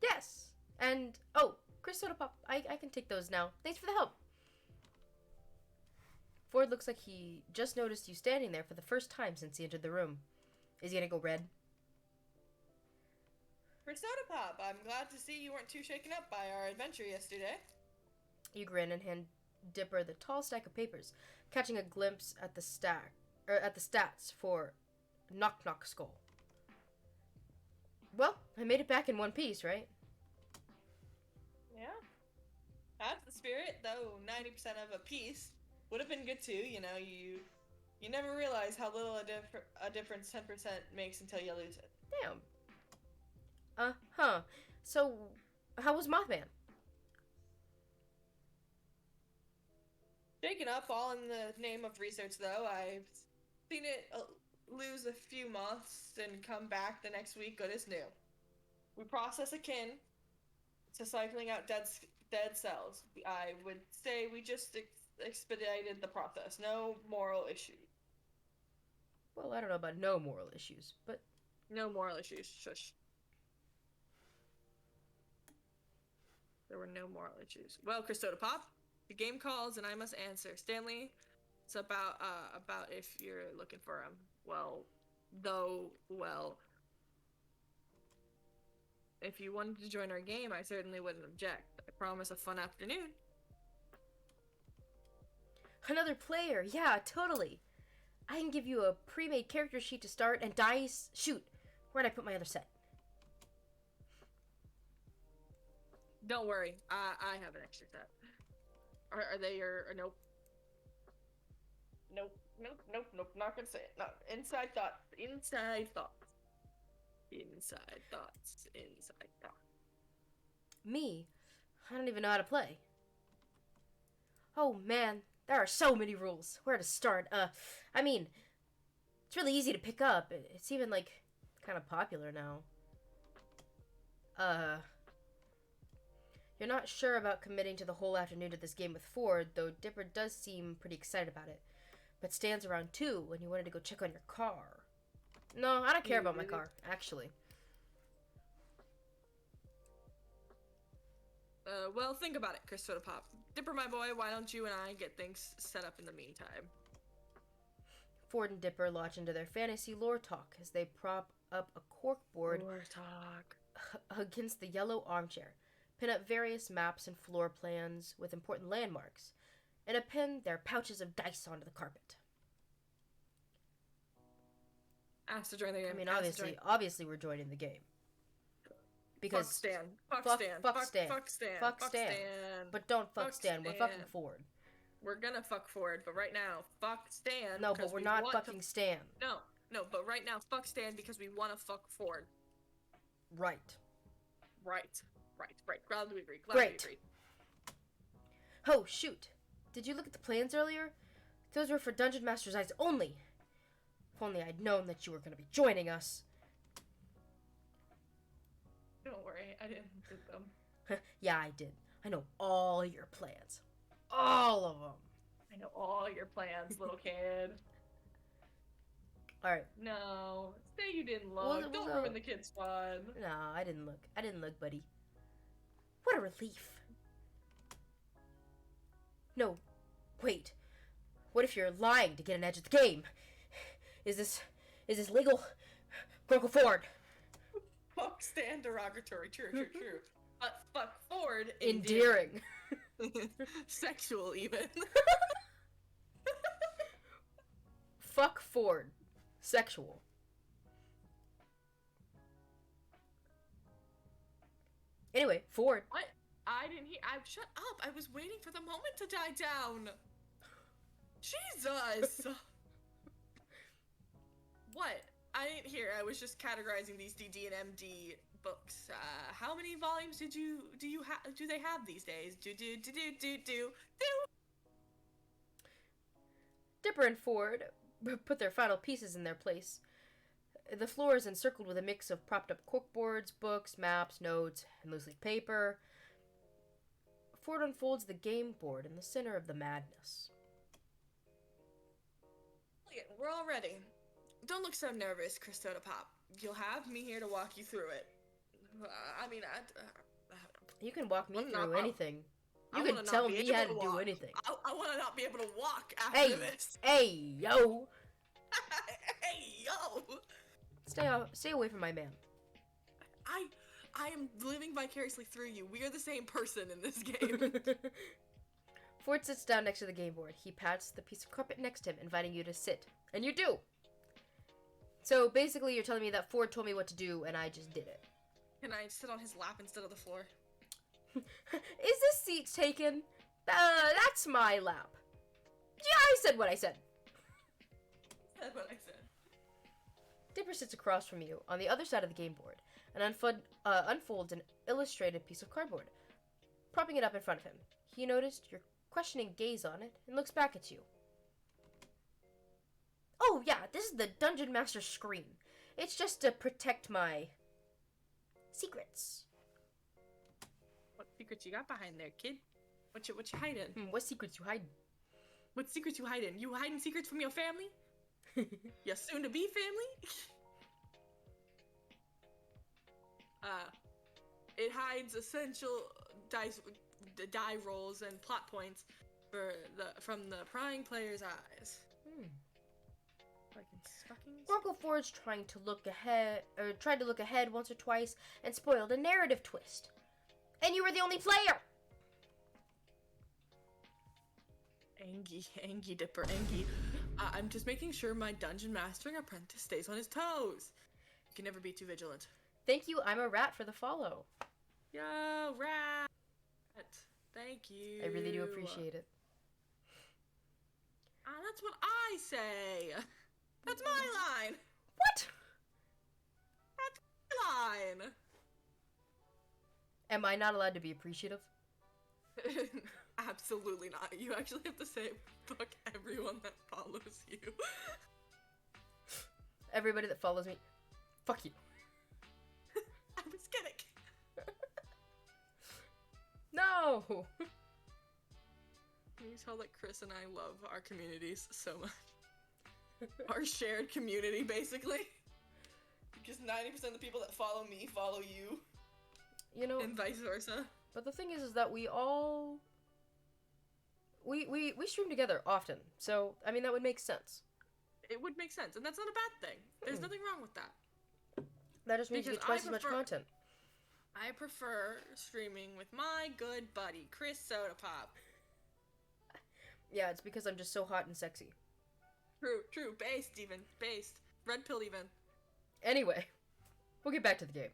Yes. And, oh, Chris Soda Pop, I can take those now. Thanks for the help. Ford looks like he just noticed you standing there for the first time since he entered the room. Is he gonna go red? For Soda Pop, I'm glad to see you weren't too shaken up by our adventure yesterday. You grin and hand Dipper the tall stack of papers, catching a glimpse at the stats for Knock Knock Skull. Well, I made it back in one piece, right? Yeah. That's the spirit, though 90% of a piece would have been good too. You know, you never realize how little a difference 10% makes until you lose it. Damn. Huh. So, how was Mothman? Shaken up, all in the name of research, though. I've seen it lose a few moths and come back the next week good as new. We process akin to cycling out dead cells. I would say we just expedited the process. No moral issues. Well, I don't know about no moral issues, but... No moral issues. Shush. There were no moral issues. Well, Chris Soda Pop, the game calls and I must answer. Stanley, it's about if you're looking for him. Well, if you wanted to join our game, I certainly wouldn't object. I promise a fun afternoon. Another player, yeah, totally. I can give you a pre-made character sheet to start and dice. Shoot, where'd I put my other set? Don't worry, I have an extra set. Are they your nope? Nope. Not gonna say it. No. Inside thoughts. Me? I don't even know how to play. Oh man, there are so many rules. Where to start? I mean, it's really easy to pick up. It's even, like, kind of popular now. You're not sure about committing to the whole afternoon to this game with Ford, though Dipper does seem pretty excited about it. But Stan's around too when you wanted to go check on your car. No, I don't care about my car, actually. Well, think about it, Chris Soda Pop. Dipper, my boy, why don't you and I get things set up in the meantime? Ford and Dipper launch into their fantasy lore talk as they prop up a corkboard against the yellow armchair, pin up various maps and floor plans with important landmarks, and append their pouches of dice onto the carpet. Asked to join the game. I mean, obviously we're joining the game. Because fuck Stan. Fuck Stan. But don't fuck Stan. We're fucking Ford. We're gonna fuck Ford, but right now, fuck Stan. No, but we're not fucking Stan. No, but right now, fuck Stan because we want to fuck Ford. Right. Right. Glad we agree. Great. Oh, shoot. Did you look at the plans earlier? Those were for Dungeon Master's eyes only. If only I'd known that you were going to be joining us. Don't worry, I didn't do them. Yeah, I did. I know all your plans. All of them. I know all your plans, little kid. Alright. No, say you didn't look. Don't ruin the kid's fun. No, I didn't look, buddy. What a relief. No, wait. What if you're lying to get an edge of the game? Is this legal? Grunkle Ford. Fuck Stan derogatory. True. But fuck Ford endearing. Sexual even. Fuck Ford. Sexual. Anyway, Ford. What? I didn't hear. Shut up. I was waiting for the moment to die down. Jesus. What? I didn't hear. I was just categorizing these DD and MD books. How many volumes do they have these days? Do. Dipper and Ford put their final pieces in their place. The floor is encircled with a mix of propped up corkboards, books, maps, notes, and loose leaf paper. Ford unfolds the game board in the center of the madness. We're all ready. Don't look so nervous, Chris Soda Pop. You'll have me here to walk you through it. You can walk me through anything. You can tell me how to do anything. I want to not be able to walk after this. Hey, yo! Hey, yo! Stay away from my man. I am living vicariously through you. We are the same person in this game. Ford sits down next to the game board. He pats the piece of carpet next to him, inviting you to sit. And you do! So basically you're telling me that Ford told me what to do and I just did it. Can I sit on his lap instead of the floor? Is this seat taken? That's my lap. Yeah, I said what I said. Said what I said. Dipper sits across from you on the other side of the game board and unfolds an illustrated piece of cardboard, propping it up in front of him. He noticed your questioning gaze on it and looks back at you. Oh yeah, this is the Dungeon Master screen. It's just to protect my secrets. What secrets you got behind there, kid? What you hiding? What secrets you hiding? What secrets you hiding? You hiding secrets from your family? Your soon-to-be family? It hides essential die rolls and plot points from the prying player's eyes. Grunkle Ford's tried to look ahead once or twice and spoiled a narrative twist. And you were the only player! Angie Dipper, Angie. I'm just making sure my dungeon mastering apprentice stays on his toes. You can never be too vigilant. Thank you, I'm a rat for the follow. Yo, rat! Thank you. I really do appreciate it. That's what I say! That's my line! What? That's my line! Am I not allowed to be appreciative? Absolutely not. You actually have to say, fuck everyone that follows you. Everybody that follows me, fuck you. I was kidding. No! Can you tell that Chris and I love our communities so much? Our shared community, basically. Because 90% of the people that follow me follow you. You know, and vice versa. But the thing is that we all... We stream together often, so, I mean, that would make sense. It would make sense, and that's not a bad thing. There's nothing wrong with that. That just means you get twice as much content. I prefer streaming with my good buddy, Chris Soda Pop. Yeah, it's because I'm just so hot and sexy. True. Based even. Based. Red pill even. Anyway, we'll get back to the game.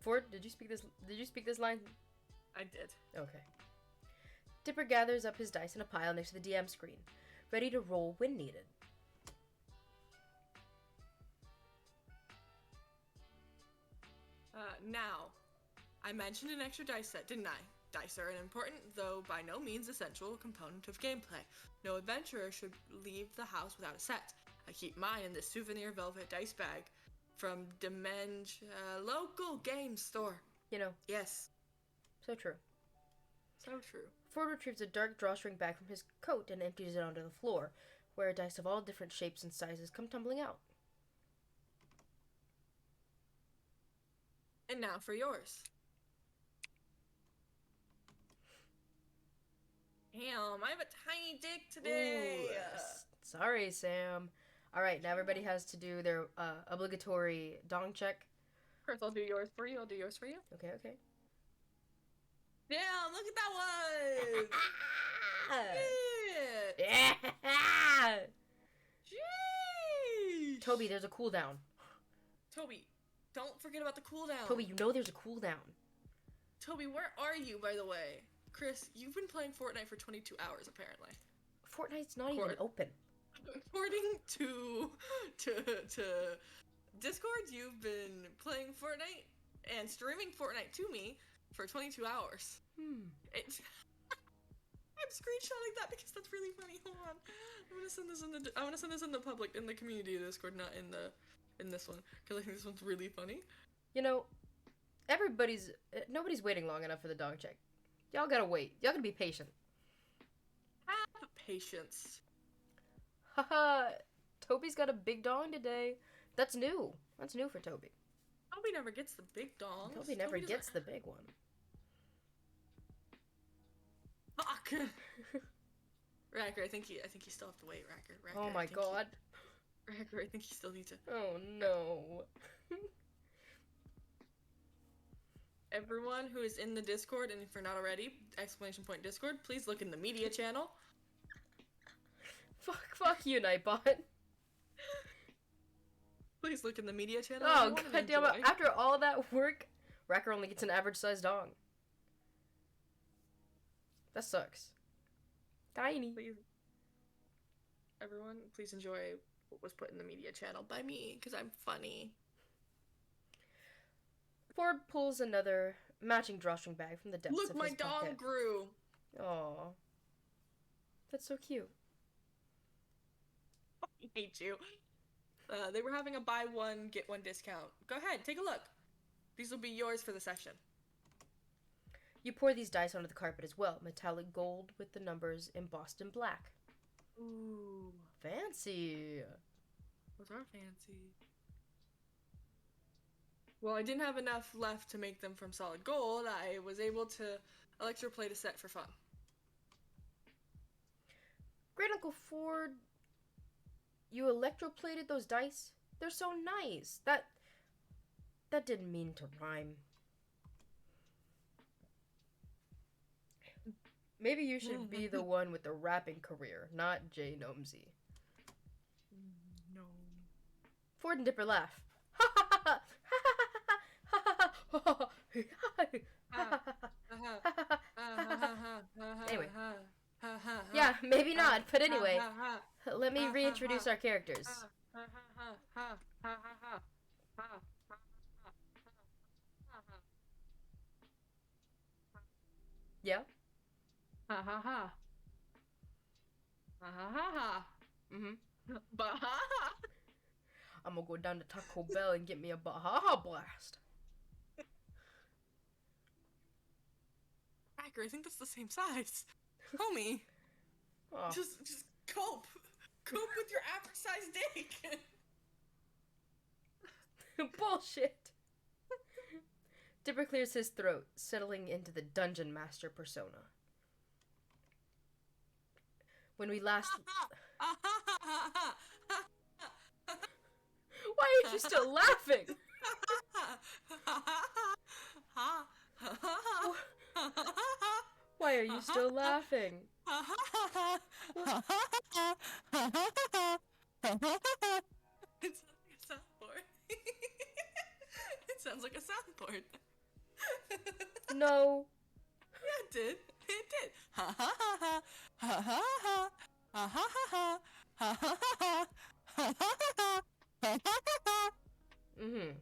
Ford, did you speak this line? I did. Okay. Dipper gathers up his dice in a pile next to the DM screen, ready to roll when needed. Now, I mentioned an extra dice set, didn't I? Dice are an important, though by no means essential, component of gameplay. No adventurer should leave the house without a set. I keep mine in this souvenir velvet dice bag from Demenge, local game store. You know, Yes, so true. so true. Ford retrieves a dark drawstring bag from his coat and empties it onto the floor, where dice of all different shapes and sizes come tumbling out. And now for yours. Damn, I have a tiny dick today. Sorry, Sam. All right, now everybody has to do their obligatory dong check. First, I'll do yours for you. Okay. Damn, look at that one. Shit. Yeah. Jeez. Toby, there's a cooldown. Toby, don't forget about the cooldown. Toby, you know there's a cooldown. Toby, where are you, by the way? Chris, you've been playing Fortnite for 22 hours, apparently. Fortnite's not even open. According to Discord, you've been playing Fortnite and streaming Fortnite to me for 22 hours. It's I'm screenshotting that because that's really funny. Hold on. I'm gonna send this in the public, in the community Discord, not in this one, because I think this one's really funny. You know, nobody's waiting long enough for the dong check. Y'all gotta wait. Y'all gotta be patient. Have patience. Haha, Toby's got a big dong today. That's new. That's new for Toby. Toby never gets the big dongs. Toby never gets the big one. Fuck. Racker, I think you still have to wait, Racker. Oh my god. Racker, I think you still need to. Oh no. Everyone who is in the Discord, and if you're not already, !Discord, please look in the media channel. Fuck you, Nightbot. Please look in the media channel. Oh god damn it. After all that work, Racker only gets an average sized dong. That sucks. Tiny. Please. Everyone, please enjoy what was put in the media channel by me, because I'm funny. Ford pulls another matching drawstring bag from the depths Look, of my his dog pocket. grew. Aw. That's so cute. I hate you. They were having a buy one, get one discount. Go ahead, take a look. These will be yours for the session. You pour these dice onto the carpet as well, metallic gold with the numbers embossed in black. Ooh. Fancy. Those are fancy. Well, I didn't have enough left to make them from solid gold. I was able to electroplate a set for fun. Great Uncle Ford, you electroplated those dice? They're so nice. That didn't mean to rhyme. Maybe you should be the one with the rapping career, not Jay Gnomesy. No. Ford and Dipper laugh. Anyway. Yeah, maybe not, but anyway. Let me reintroduce our characters. Yeah? Ha ha ha. Ha ha ha ha. Mm-hmm. Bahaha. I'm gonna go down to Taco Bell and get me a Bahaha Blast. Racker, I think that's the same size. Homie. Oh. Just cope. Cope with your average-sized dick. Bullshit. Dipper clears his throat, settling into the Dungeon Master persona. When we last... Why are you still laughing? Why are you still laughing? It sounds like a soundboard. No. Yeah, it did. It did. Ha ha ha ha. Ha ha ha. Ha ha ha. Ha ha ha. Ha ha ha. Mm-hmm.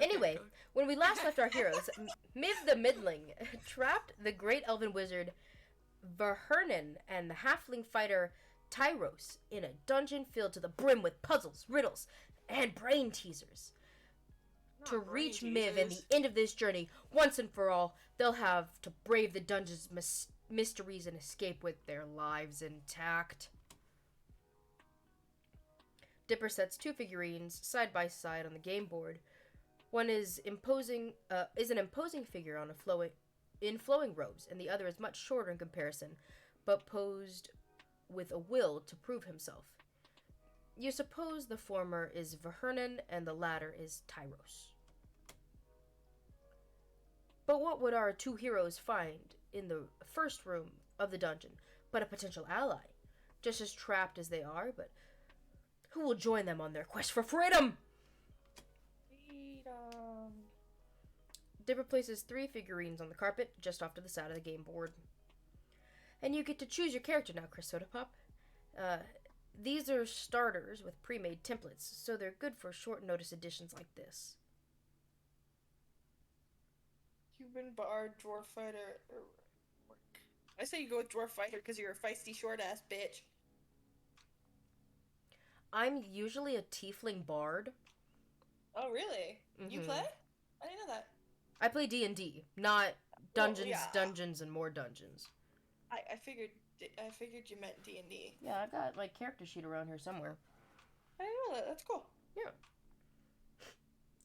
Anyway, when we last left our heroes, Miv the Middling trapped the great elven wizard Verhernen and the halfling fighter Tyros in a dungeon filled to the brim with puzzles, riddles, and brain teasers. To reach Miv and the end of this journey, once and for all, they'll have to brave the dungeon's mysteries and escape with their lives intact. Dipper sets 2 figurines side by side on the game board. One is an imposing figure in flowing robes, and the other is much shorter in comparison, but posed with a will to prove himself. You suppose the former is Verhernen and the latter is Tyros. But what would our 2 heroes find in the first room of the dungeon but a potential ally? Just as trapped as they are, but who will join them on their quest for freedom? Dipper places 3 figurines on the carpet just off to the side of the game board. And you get to choose your character now, Chris Sodapop. These are starters with pre-made templates, so they're good for short notice editions like this. Cuban Bard, Dwarf Fighter. I say you go with Dwarf Fighter because you're a feisty short ass bitch. I'm usually a tiefling bard. Oh, really? You play? I didn't know that. I play D&D, not Dungeons and More Dungeons. I figured you meant D&D. Yeah, I got like character sheet around here somewhere. I didn't know that. That's cool.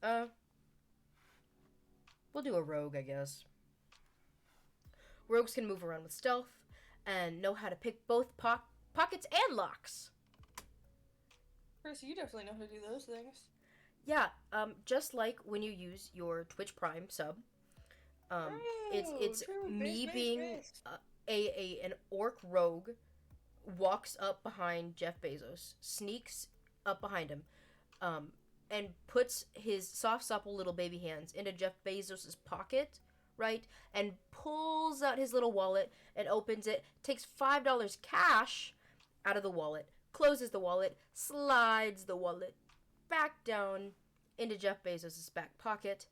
Yeah. We'll do a rogue, I guess. Rogues can move around with stealth and know how to pick both pockets and locks. Chris, you definitely know how to do those things. Yeah, just like when you use your Twitch Prime sub. It's me being an orc rogue, walks up behind Jeff Bezos, sneaks up behind him, and puts his soft, supple little baby hands into Jeff Bezos' pocket, right? And pulls out his little wallet and opens it, takes $5 cash out of the wallet, closes the wallet, slides the wallet back down into Jeff Bezos' back pocket,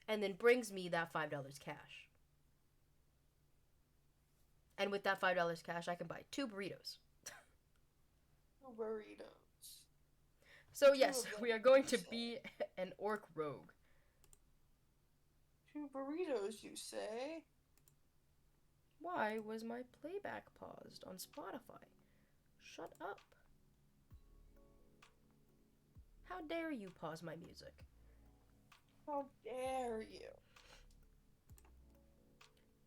and then brings me that $5 cash. And with that $5 cash, I can buy 2 burritos. 2 burritos. So yes, we are going to be an orc rogue. 2 burritos, you say? Why was my playback paused on Spotify? Shut up. How dare you pause my music? How dare you?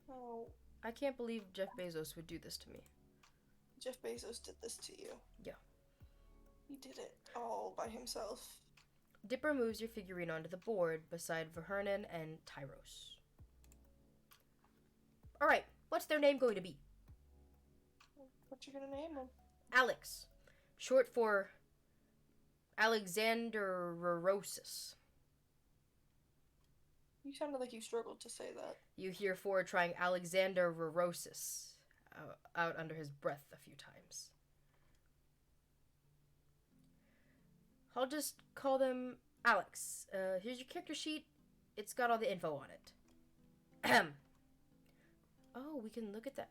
Oh. I can't believe Jeff Bezos would do this to me. Jeff Bezos did this to you. Yeah. He did it all by himself. Dipper moves your figurine onto the board beside Verhernen and Tyros. Alright, what's their name going to be? What you gonna name them? Alex, short for Alexander Rorosis. You sounded like you struggled to say that. You hear Ford trying Alexander Rorosis out under his breath a few times. I'll just call them Alex. Here's your character sheet. It's got all the info on it. Ahem. Oh, we can look at that.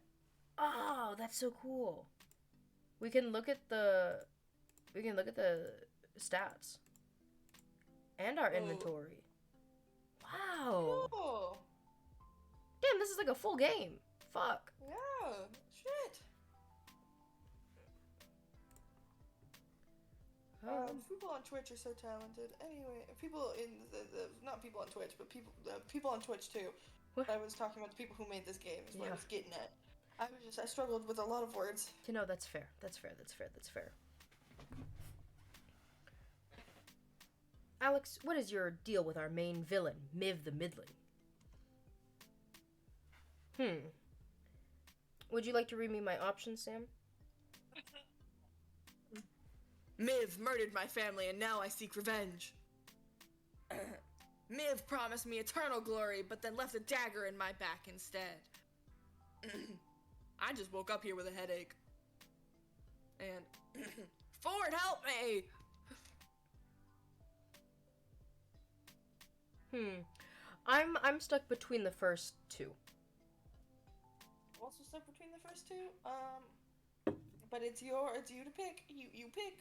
Oh, that's so cool. We can look at the stats and our inventory. Wow. Oh. Damn, this is like a full game. Fuck. Yeah. Shit. People on Twitch are so talented. Anyway, people in the not people on Twitch, but people on Twitch too. What? I was talking about the people who made this game. Is what I was getting at. I struggled with a lot of words. You know, that's fair. That's fair. Alex, what is your deal with our main villain, Miv the Middling? Would you like to read me my options, Sam? Miv murdered my family and now I seek revenge. Miv promised me eternal glory, but then left a dagger in my back instead. I just woke up here with a headache. And Ford, help me! I'm stuck between the first two. Also stuck between the first two. But it's you to pick. You pick.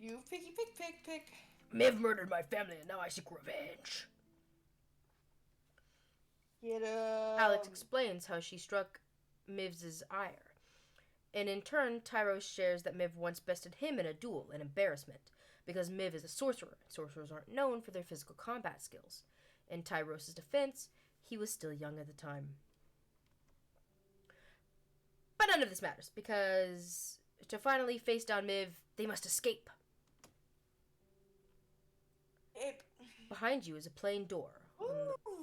You pick. Miv murdered my family and now I seek revenge. Get up. Alex explains how she struck Miv's ire. And in turn, Tyros shares that Miv once bested him in a duel, an embarrassment, because Miv is a sorcerer. Sorcerers aren't known for their physical combat skills. In Tyros' defense, he was still young at the time. But none of this matters, because to finally face down Miv, they must escape. Behind you is a plain door.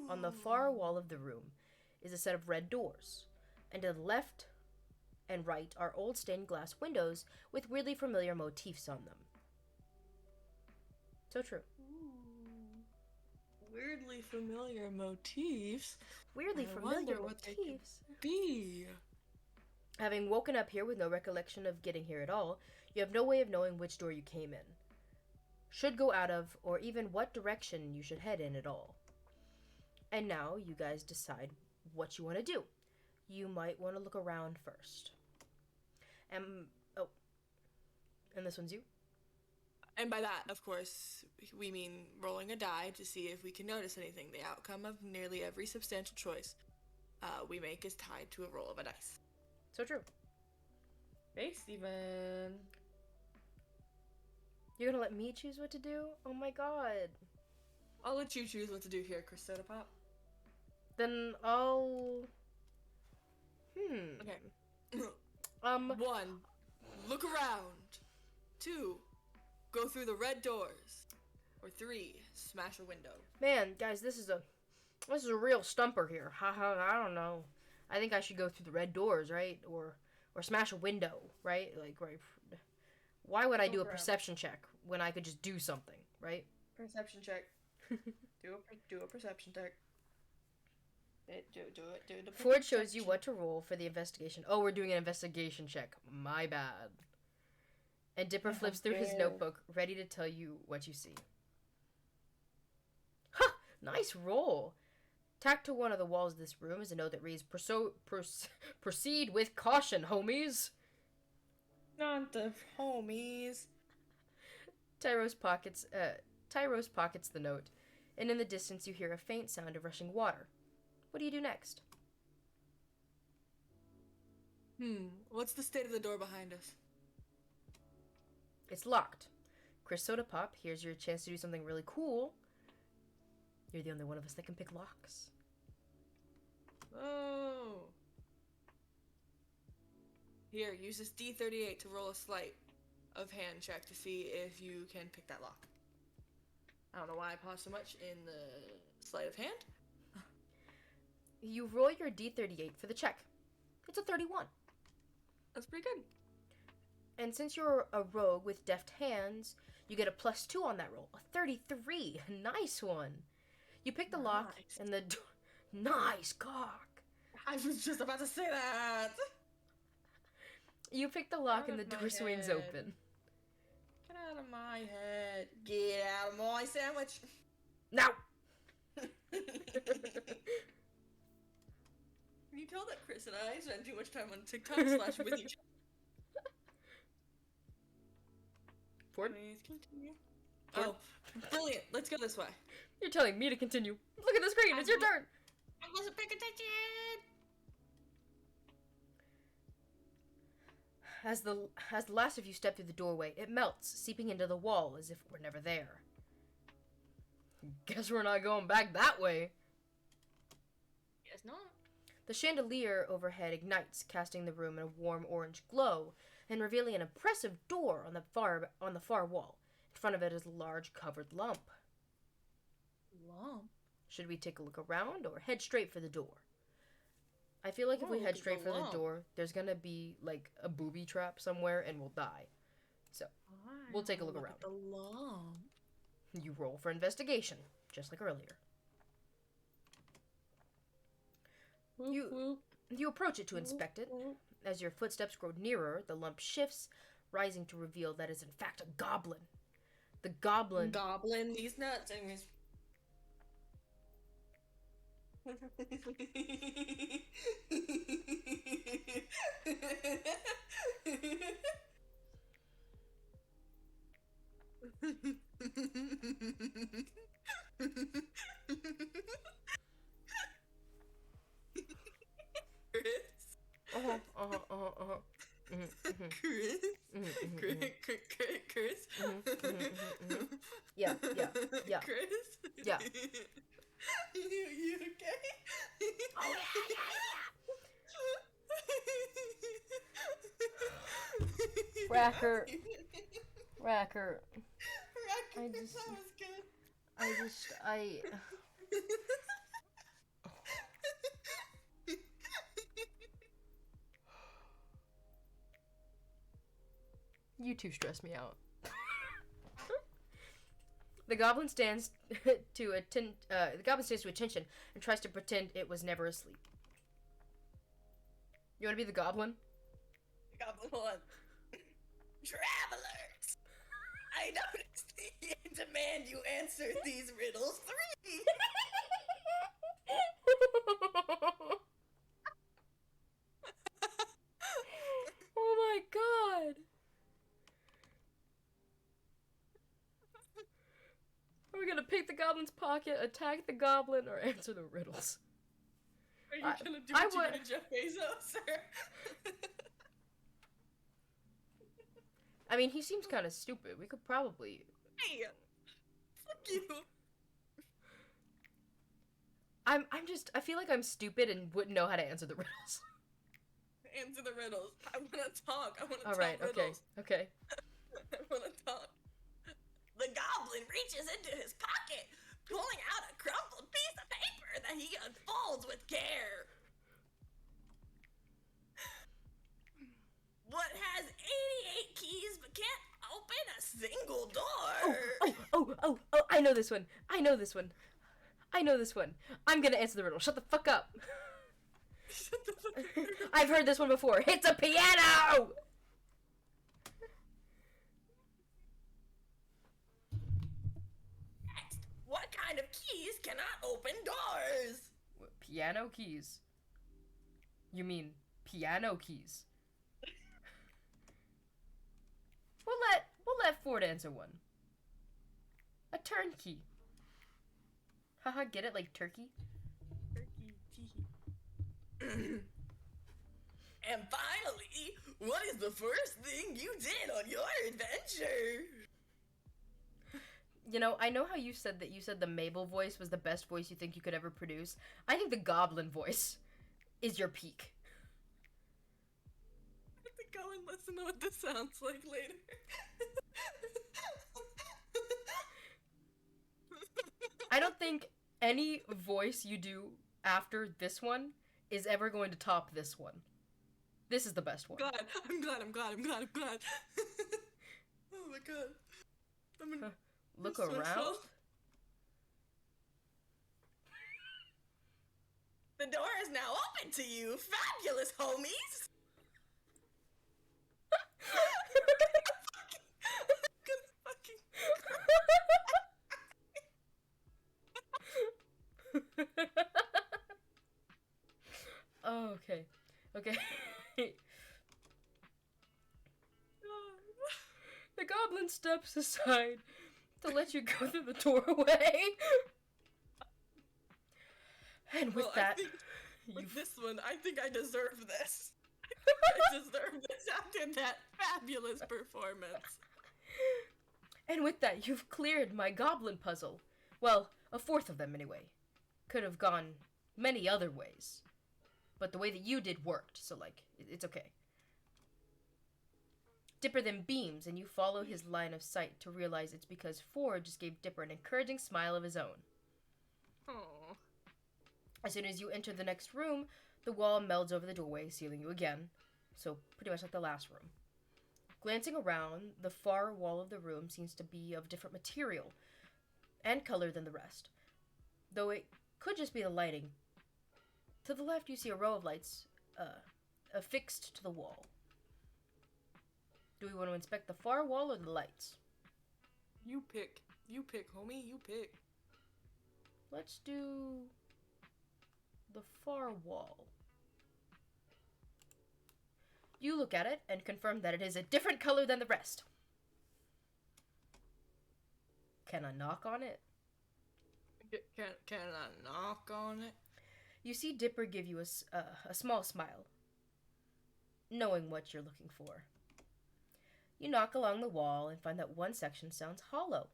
On the far wall of the room is a set of red doors, and to the left and right are old stained glass windows with weirdly familiar motifs on them. So true. Weirdly familiar motifs. Weirdly I familiar wonder what they could motifs. be. Having woken up here with no recollection of getting here at all, you have no way of knowing which door you came in, should go out of, or even what direction you should head in at all. And now you guys decide what you want to do. You might want to look around first. And this one's you? And by that, of course, we mean rolling a die to see if we can notice anything. The outcome of nearly every substantial choice we make is tied to a roll of a dice. So true. Hey, Steven. You're gonna let me choose what to do? Oh my god. I'll let you choose what to do here, Chris Soda Pop. Then I'll... Okay. 1. Look around. 2. Go through the red doors. Or 3. Smash a window. Man, guys, this is a real stumper here. I don't know. I think I should go through the red doors, right? Or smash a window, right? Like, right. Why would I do a perception check when I could just do something, right? Perception check. do a perception check. Do it. Ford shows you what to roll for the investigation. Oh, we're doing an investigation check. My bad. And Dipper flips through his notebook, ready to tell you what you see. Ha! Nice roll. Tacked to one of the walls of this room is a note that reads, Proceed with caution, homies. Not the homies. Tyros pockets the note, and in the distance you hear a faint sound of rushing water. What do you do next? What's the state of the door behind us? It's locked. Chris Soda Pop, here's your chance to do something really cool. You're the only one of us that can pick locks. Oh. Here, use this D38 to roll a sleight of hand check to see if you can pick that lock. I don't know why I paused so much in the sleight of hand. You roll your D38 for the check. It's a 31. That's pretty good. And since you're a rogue with deft hands, you get a +2 on that roll. A 33. Nice one. You pick the lock and the door. Nice cock. I was just about to say that. You pick the lock and the door swings open. Get out of my head. Get out of my sandwich. Now! Can you tell that Chris and I spend too much time on TikTok / with each other? Ford? Please continue. Oh, brilliant. Let's go this way. You're telling me to continue. Look at the screen. It's your turn. I wasn't paying attention. As the last of you step through the doorway, it melts, seeping into the wall as if it were never there. Guess we're not going back that way. Guess not. The chandelier overhead ignites, casting the room in a warm orange glow, and revealing an impressive door on the far wall. In front of it is a large covered lump. Lump? Should we take a look around or head straight for the door? I feel like if we head straight for the door, there's gonna be like a booby trap somewhere and we'll die. So, we'll take a look around. At the lump. You roll for investigation, just like earlier. You approach it to inspect it. As your footsteps grow nearer, the lump shifts, rising to reveal that is in fact a goblin. The goblin... Goblin these nuts and his... Chris? Yeah. Chris? Yeah. You okay? Oh, yeah. Racker. Racker, I that just- was good. You two stress me out. The goblin stands to attention and tries to pretend it was never asleep. You want to be the goblin? Goblin 1. Travelers! I noticed and demand you answer these riddles 3! Oh my god! Are we gonna pick the goblin's pocket, attack the goblin, or answer the riddles? Are you gonna do I what you would- did to Jeff Bezos, or? I mean, he seems kind of stupid. We could probably... Hey! Fuck you! I feel like I'm stupid and wouldn't know how to answer the riddles. Answer the riddles. I wanna talk. I wanna talk Alright, riddles. okay. I wanna talk. The goblin reaches into his pocket, pulling out a crumpled piece of paper that he unfolds with care. What has 88 keys but can't open a single door? Oh, I know this one. I'm gonna answer the riddle. Shut the fuck up. Shut the fuck up. I've heard this one before. It's a piano! Next, what kind of keys cannot open doors? Piano keys. You mean piano keys? We'll let Ford answer one. A turnkey. Haha, get it like turkey? Turkey tea. And finally, what is the first thing you did on your adventure? You know, I know how you said the Mabel voice was the best voice you think you could ever produce. I think the Goblin voice is your peak. I have to go and listen to what this sounds like later. I don't think any voice you do after this one is ever going to top this one. This is the best one. I'm glad. Oh my god. I'm gonna... Look I'm so around. slow. The door is now open to you, fabulous homies! Oh, okay. The goblin steps aside to let you go through the doorway. And with Well, that, I think you with this one, I think I deserve this. I deserve this after that fabulous performance. And with that, you've cleared my goblin puzzle. Well, a fourth of them anyway. Could have gone many other ways. But the way that you did worked, so like, it's okay. Dipper then beams, and you follow his line of sight to realize it's because Ford just gave Dipper an encouraging smile of his own. Aww. As soon as you enter the next room, the wall melds over the doorway, sealing you again. So, pretty much like the last room. Glancing around, the far wall of the room seems to be of different material and color than the rest. Though it could just be the lighting. To the left, you see a row of lights, affixed to the wall. Do we want to inspect the far wall or the lights? You pick. You pick, homie. You pick. Let's do the far wall. You look at it and confirm that it is a different color than the rest. Can I knock on it? Can I knock on it? You see Dipper give you a small smile, knowing what you're looking for. You knock along the wall and find that one section sounds hollow.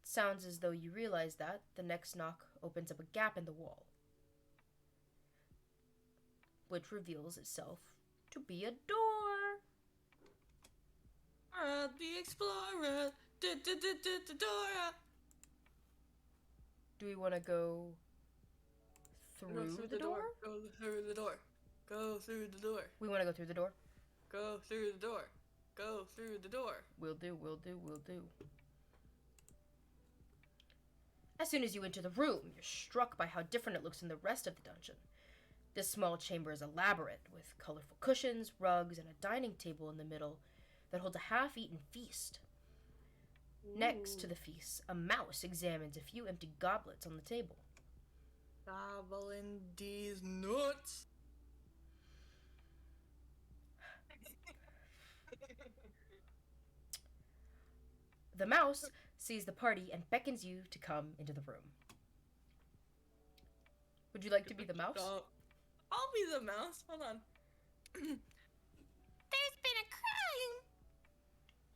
It sounds as though you realize that. The next knock opens up a gap in the wall, which reveals itself to be a door. The explorer. Dora. Do we want to go through the door? Go through the door. Go through the door. We want to go through the door. Go through the door. Go through the door. Will do. As soon as you enter the room, you're struck by how different it looks from the rest of the dungeon. This small chamber is elaborate, with colorful cushions, rugs, and a dining table in the middle that holds a half-eaten feast. Next to the feast, a mouse examines a few empty goblets on the table. Gobbling these nuts. The mouse sees the party and beckons you to come into the room. Would you like to be the mouse? I'll be the mouse. Hold on. There's been a crime.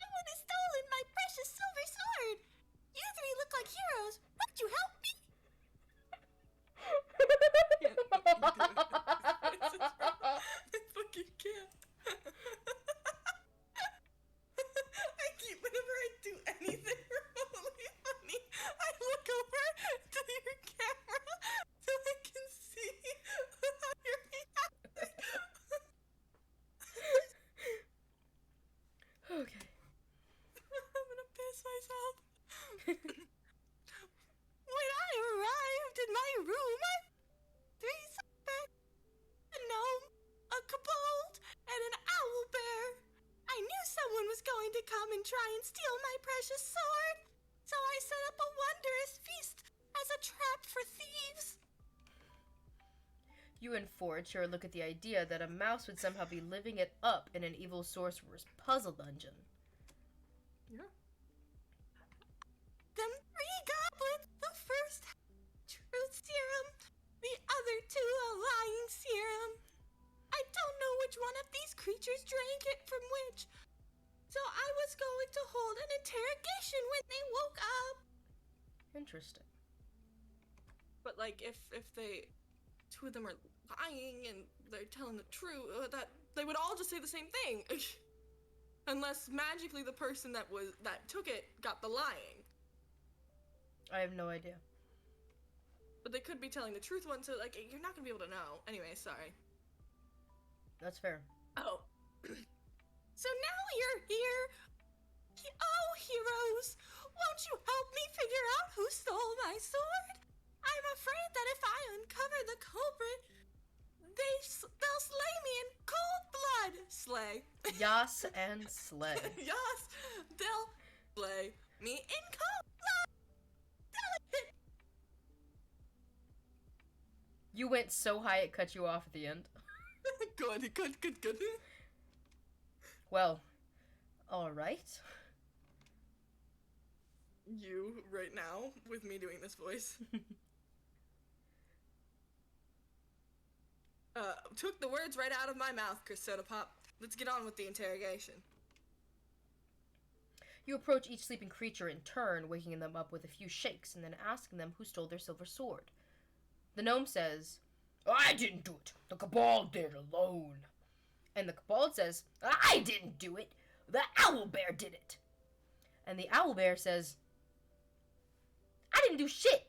Someone has stolen my precious silver sword. You three look like heroes. Won't you help me? I fucking can't. I keep, whenever I do anything remotely funny, I look over to your camera so I can see how you're reacting. Okay. I'm gonna piss myself. When I arrived in my room, I three suspects: a gnome, a kobold, and an owlbear. I knew someone was going to come and try and steal my precious sword, so I set up a wondrous feast as a trap for thieves. You and Ford sure look at the idea that a mouse would somehow be living it up in an evil sorcerer's puzzle dungeon. Yeah. Them three goblets, the first truth serum, the other two a lying serum. I don't know which one of these creatures drank it from which, so I was going to hold an interrogation when they woke up. Interesting. But like, if they, two of them are lying and they're telling the truth, that they would all just say the same thing, unless magically the person that took it got the lying. I have no idea. But they could be telling the truth one, so like you're not gonna be able to know. Anyway, sorry. That's fair. Oh. So now you're here. Oh, heroes, won't you help me figure out who stole my sword? I'm afraid that if I uncover the culprit, they'll slay me in cold blood. Slay. Yas and slay. Yes, they'll slay me in cold blood. Delicate. You went so high it cut you off at the end. Good. Well, alright. You, right now, with me doing this voice. Took the words right out of my mouth, Chris Soda Pop. Let's get on with the interrogation. You approach each sleeping creature in turn, waking them up with a few shakes and then asking them who stole their silver sword. The gnome says, I didn't do it. The kobold did alone. And the kobold says, I didn't do it. The owlbear did it. And the owlbear says, I didn't do shit.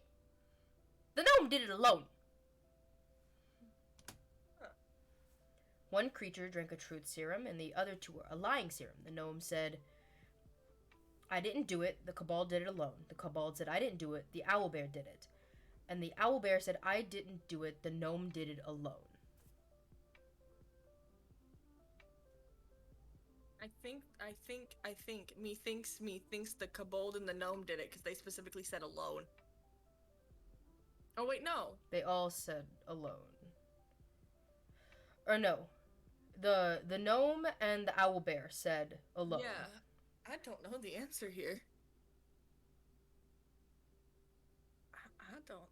The gnome did it alone. One creature drank a truth serum, and the other two a lying serum. The gnome said, I didn't do it. The kobold did it alone. The kobold said, I didn't do it. The owlbear did it. And the owlbear said, I didn't do it. The gnome did it alone. Methinks the kobold and the gnome did it because they specifically said alone. Oh wait, no. They all said alone. Or no. The gnome and the owlbear said alone. Yeah, I don't know the answer here.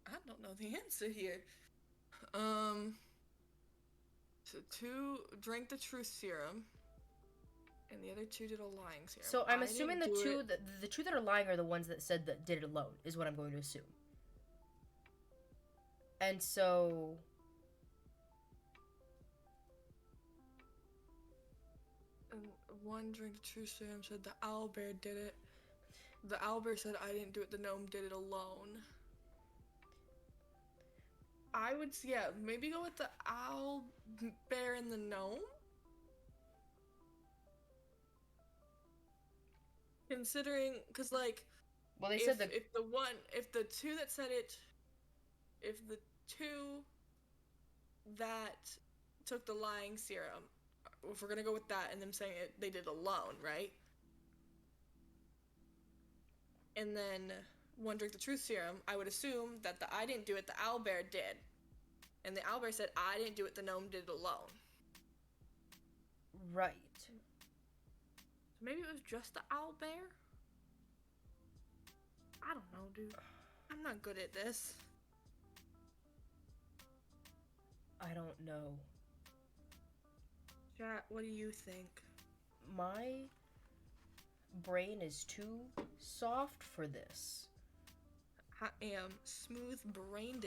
I don't know the answer here. So 2 drank the truth serum, and the other 2 did a lying serum. So I'm assuming the two that are lying are the ones that said that did it alone, is what I'm going to assume. And so And 1 drank the truth serum said the owlbear did it. The owlbear said I didn't do it, the gnome did it alone. I would, yeah, maybe go with the owlbear and the gnome? Considering, because, like, well, they said that if the 2 that said it, if the 2 that took the lying serum, if we're gonna go with that and them saying it, they did alone, right? And then 1 drank the truth serum, I would assume that the I didn't do it, the owlbear did. And the owlbear said, I didn't do it, the gnome did it alone. right. So maybe it was just the owlbear? I don't know, dude. I'm not good at this. I don't know. Chat, what do you think? My brain is too soft for this. I am smooth-brained.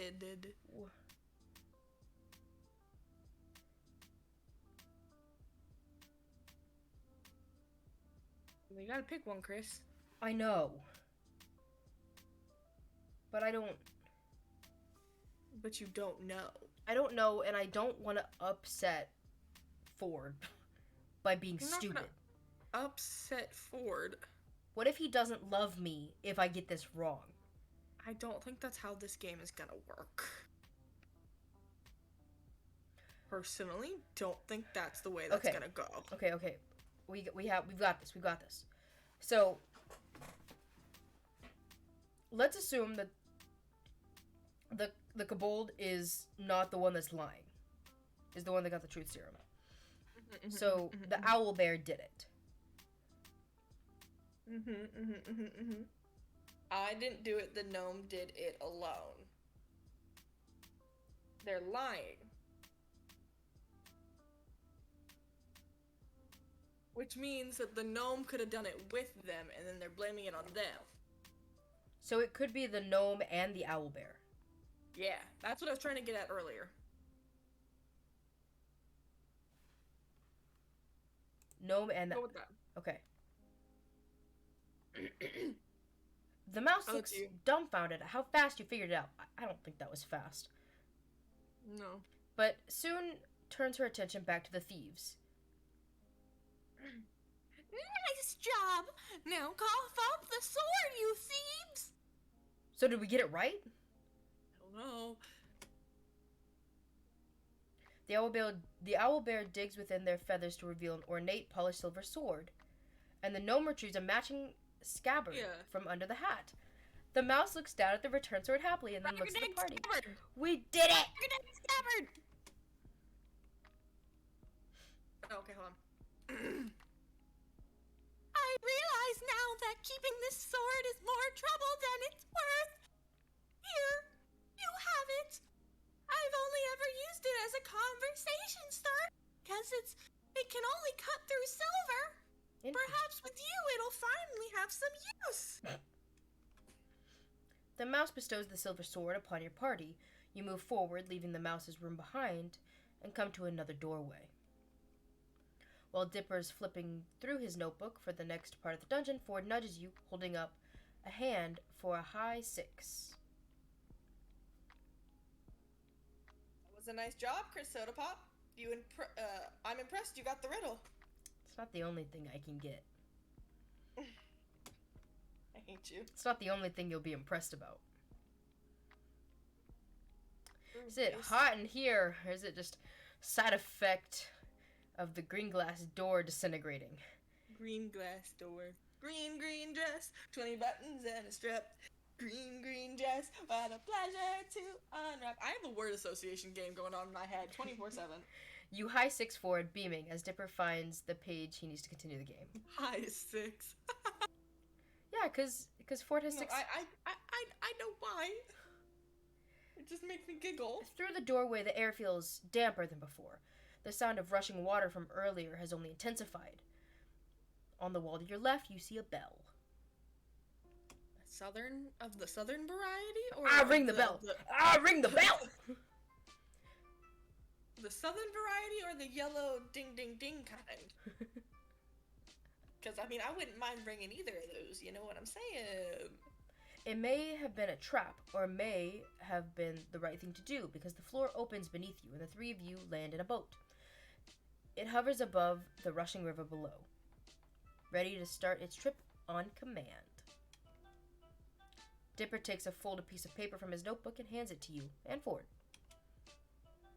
You gotta pick one, Chris. I know. But I don't. But you don't know. I don't know, and I don't want to upset Ford by being You're not stupid. gonna upset Ford. What if he doesn't love me if I get this wrong? I don't think that's how this game is gonna work. Personally, don't think that's the way that's Okay. gonna go. Okay. We've got this. So let's assume that the kobold is not the one that's lying. Is the one that got the truth serum. So the owlbear did it. I didn't do it, the gnome did it alone. They're lying. Which means that the gnome could have done it with them, and then they're blaming it on them. So it could be the gnome and the owlbear. Yeah, that's what I was trying to get at earlier. Gnome and the... Go with that. Okay. The mouse I'll looks let you. dumbfounded at how fast you figured it out. I don't think that was fast. No. But soon turns her attention back to the thieves. Nice job! Now cough up the sword, you thieves! So did we get it right? I don't know. The owlbear digs within their feathers to reveal an ornate polished silver sword. And the gnome retrieves a matching scabbard from under the hat. The mouse looks down at the return sword happily and then looks at the party. Scabbard. We did it! Scabbard! Okay, hold on. I realize now that keeping this sword is more trouble than it's worth. Here, you have it. I've only ever used it as a conversation starter because it can only cut through silver. Perhaps with you it'll finally have some use. The mouse bestows the silver sword upon your party. You move forward, leaving the mouse's room behind, and come to another doorway. While Dipper's flipping through his notebook for the next part of the dungeon, Ford nudges you, holding up a hand for a high 6. That was a nice job, Chris Soda Pop. I'm impressed you got the riddle. It's not the only thing I can get. I hate you. It's not the only thing you'll be impressed about. Is it hot in here, or is it just side effect of the green glass door disintegrating? green glass door. Green dress, 20 buttons and a strap. Green dress, what a pleasure to unwrap. I have a word association game going on in my head 24/7. You high six forward, beaming, as Dipper finds the page he needs to continue the game. High six. Yeah, because Ford has No, six... I know why. It just makes me giggle. Through the doorway, the air feels damper than before. The sound of rushing water from earlier has only intensified. On the wall to your left, you see a bell. Of the southern variety? Or Ring the bell! Ring the bell! The southern variety or the yellow ding ding ding kind? Because, I mean, I wouldn't mind ringing either of those, you know what I'm saying? It may have been a trap, or may have been the right thing to do, because the floor opens beneath you, and the three of you land in a boat. It hovers above the rushing river below, ready to start its trip on command. Dipper takes a folded piece of paper from his notebook and hands it to you and Ford.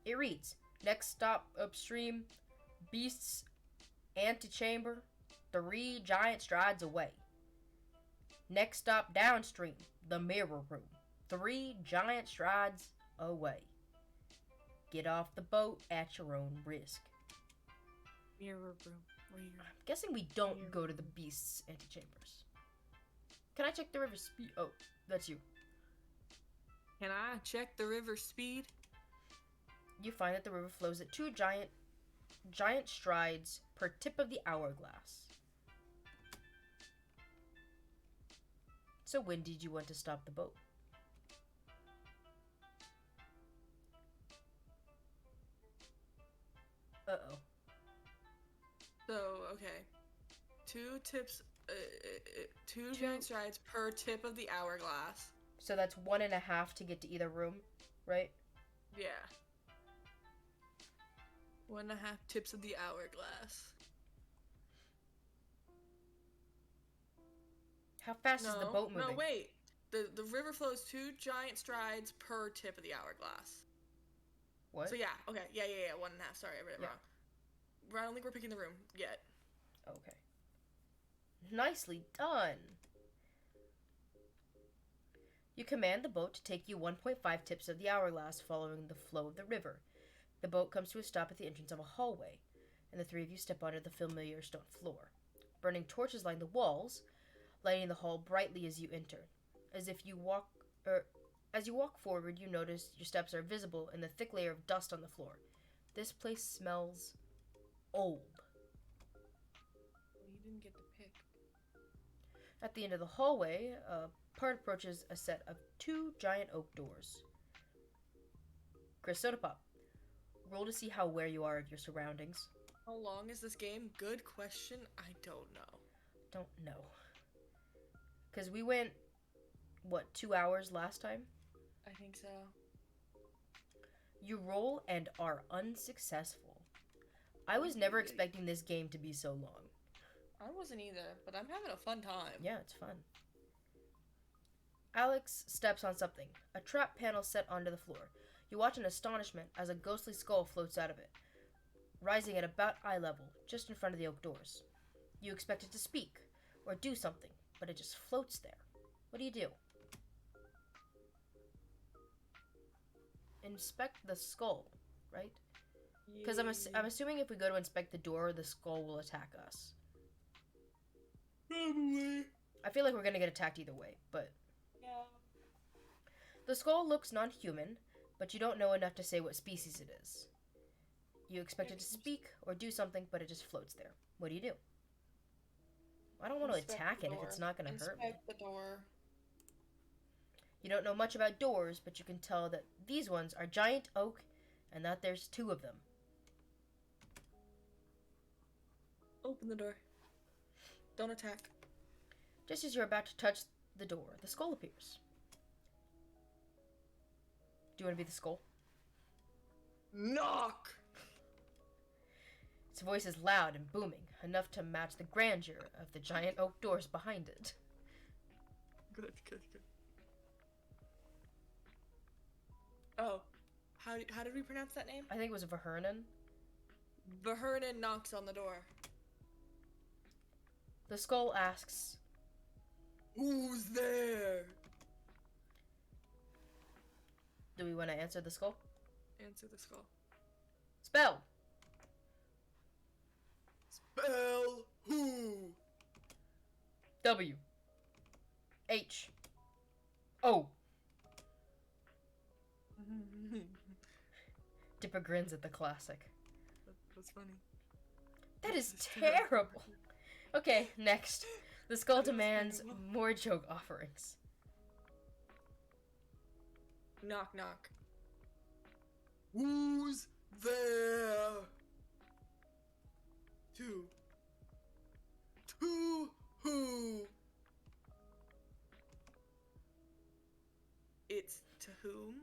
It reads, next stop upstream, Beast's antechamber, 3 giant strides away. Next stop downstream, the mirror room, 3 giant strides away. Get off the boat at your own risk. Mirror room. I'm guessing we don't go to the Beast's antechambers. Can I check the river speed? Oh, that's you. Can I check the river speed? You find that the river flows at 2 giant strides per tip of the hourglass. So when did you want to stop the boat? Uh-oh. So, okay. 2 tips, 2 giant strides per tip of the hourglass. So that's 1.5 to get to either room, right? Yeah. 1.5 tips of the hourglass. How fast is the boat moving? No, wait. The river flows 2 giant strides per tip of the hourglass. What? So yeah, okay, yeah, 1.5. Sorry, I read it wrong. I don't think we're picking the room yet. Okay. Nicely done. You command the boat to take you 1.5 tips of the hourglass following the flow of the river. The boat comes to a stop at the entrance of a hallway, and the 3 of you step onto the familiar stone floor. Burning torches line the walls, lighting the hall brightly as you enter. As you walk forward, you notice your steps are visible in the thick layer of dust on the floor. This place smells old. Well, you didn't get the pick. At the end of the hallway, a part approaches a set of 2 giant oak doors. Chris Soda Pop, roll to see how aware you are of your surroundings. How long is this game? Good question. I don't know. Don't know. Because we went, 2 hours last time? I think so. You roll and are unsuccessful. I was never expecting this game to be so long. I wasn't either, but I'm having a fun time. Yeah, it's fun. Alex steps on something, a trap panel set onto the floor. You watch in astonishment as a ghostly skull floats out of it, rising at about eye level, just in front of the oak doors. You expect it to speak, or do something, but it just floats there. What do you do? Inspect the skull, right? Because I'm assuming if we go to inspect the door, the skull will attack us. Probably. I feel like we're gonna get attacked either way, but... Yeah. The skull looks non-human, but you don't know enough to say what species it is. You expect it to speak or do something, but it just floats there. What do you do? I don't want to attack it if it's not going to hurt me. Inspect the door. You don't know much about doors, but you can tell that these ones are giant oak and that there's 2 of them. Open the door. Don't attack. Just as you're about to touch the door, the skull appears. Do you want to be the skull? Knock! Its voice is loud and booming, enough to match the grandeur of the giant oak doors behind it. Good. Oh, how did we pronounce that name? I think it was Verhernan. Verhernan knocks on the door. The skull asks, Who's there? do we want to answer the skull? Answer the skull. Spell! Spell who? W. H. O. Dipper grins at the classic. That's funny. That is terrible. Okay, next. The skull demands more joke offerings. Knock knock. Who's there? To who? It's to whom?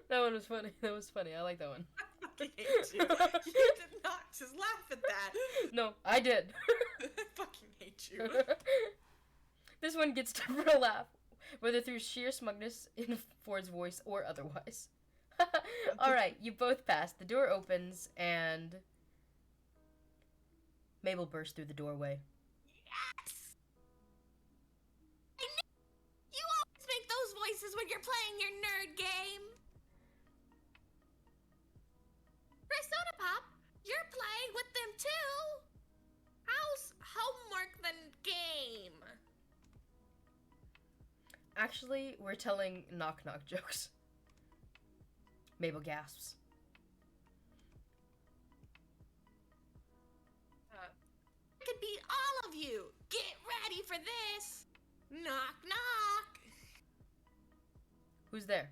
That one was funny. That was funny. I like that one. I fucking hate you. You did not just laugh at that. No, I did. I fucking hate you. This one gets Dipper to laugh, whether through sheer smugness in Ford's voice or otherwise. Alright, you both passed. The door opens and Mabel bursts through the doorway. Yes! You always make those voices when you're playing your nerd game. Soda Pop, you're playing with them too. How's homework than game? Actually, we're telling knock-knock jokes. Mabel gasps. It could be all of you. Get ready for this. Knock, knock. Who's there?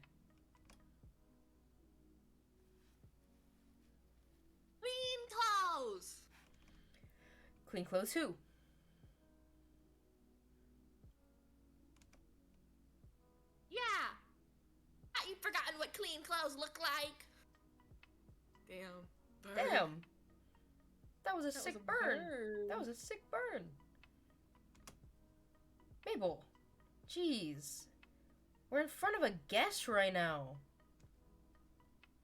Clean clothes. Clean clothes who? Yeah. Have you forgotten what clean clothes look like? Damn. Bird. Damn. That was a That sick was a burn. bird. That was a sick burn. Mabel. Jeez. We're in front of a guest right now.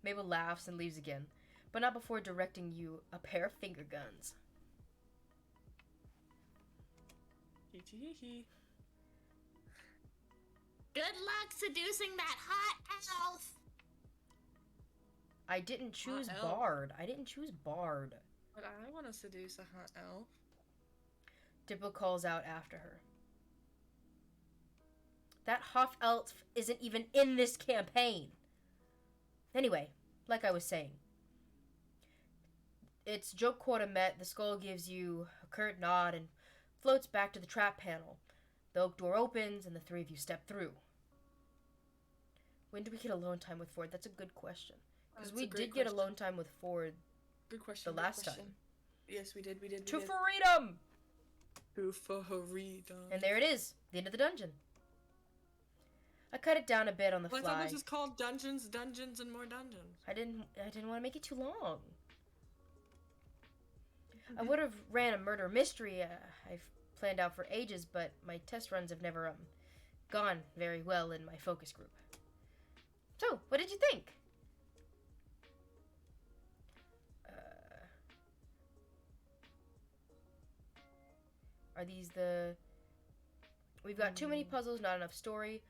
Mabel laughs and leaves again, but not before directing you a pair of finger guns. Hee. Good luck seducing that hot elf. I didn't choose elf. Bard. I didn't choose Bard. But I want to seduce a hot elf. Dippo calls out after her. That half elf isn't even in this campaign. Anyway, like I was saying, it's joke quarter met. The skull gives you a curt nod and floats back to the trap panel. The oak door opens and the three of you step through. When do we get alone time with Ford? That's a good question. Because That's we a great did get question. alone time with Ford Good question. the good last question. time. Yes, we did. To freedom! To freedom. And there it is, the end of the dungeon. I cut it down a bit on the Well, I fly. thought this was called Dungeons, Dungeons, and More Dungeons. I didn't want to make it too long. I would have ran a murder mystery I've planned out for ages, but my test runs have never gone very well in my focus group. So, what did you think? Are these the... We've got too many puzzles, not enough story.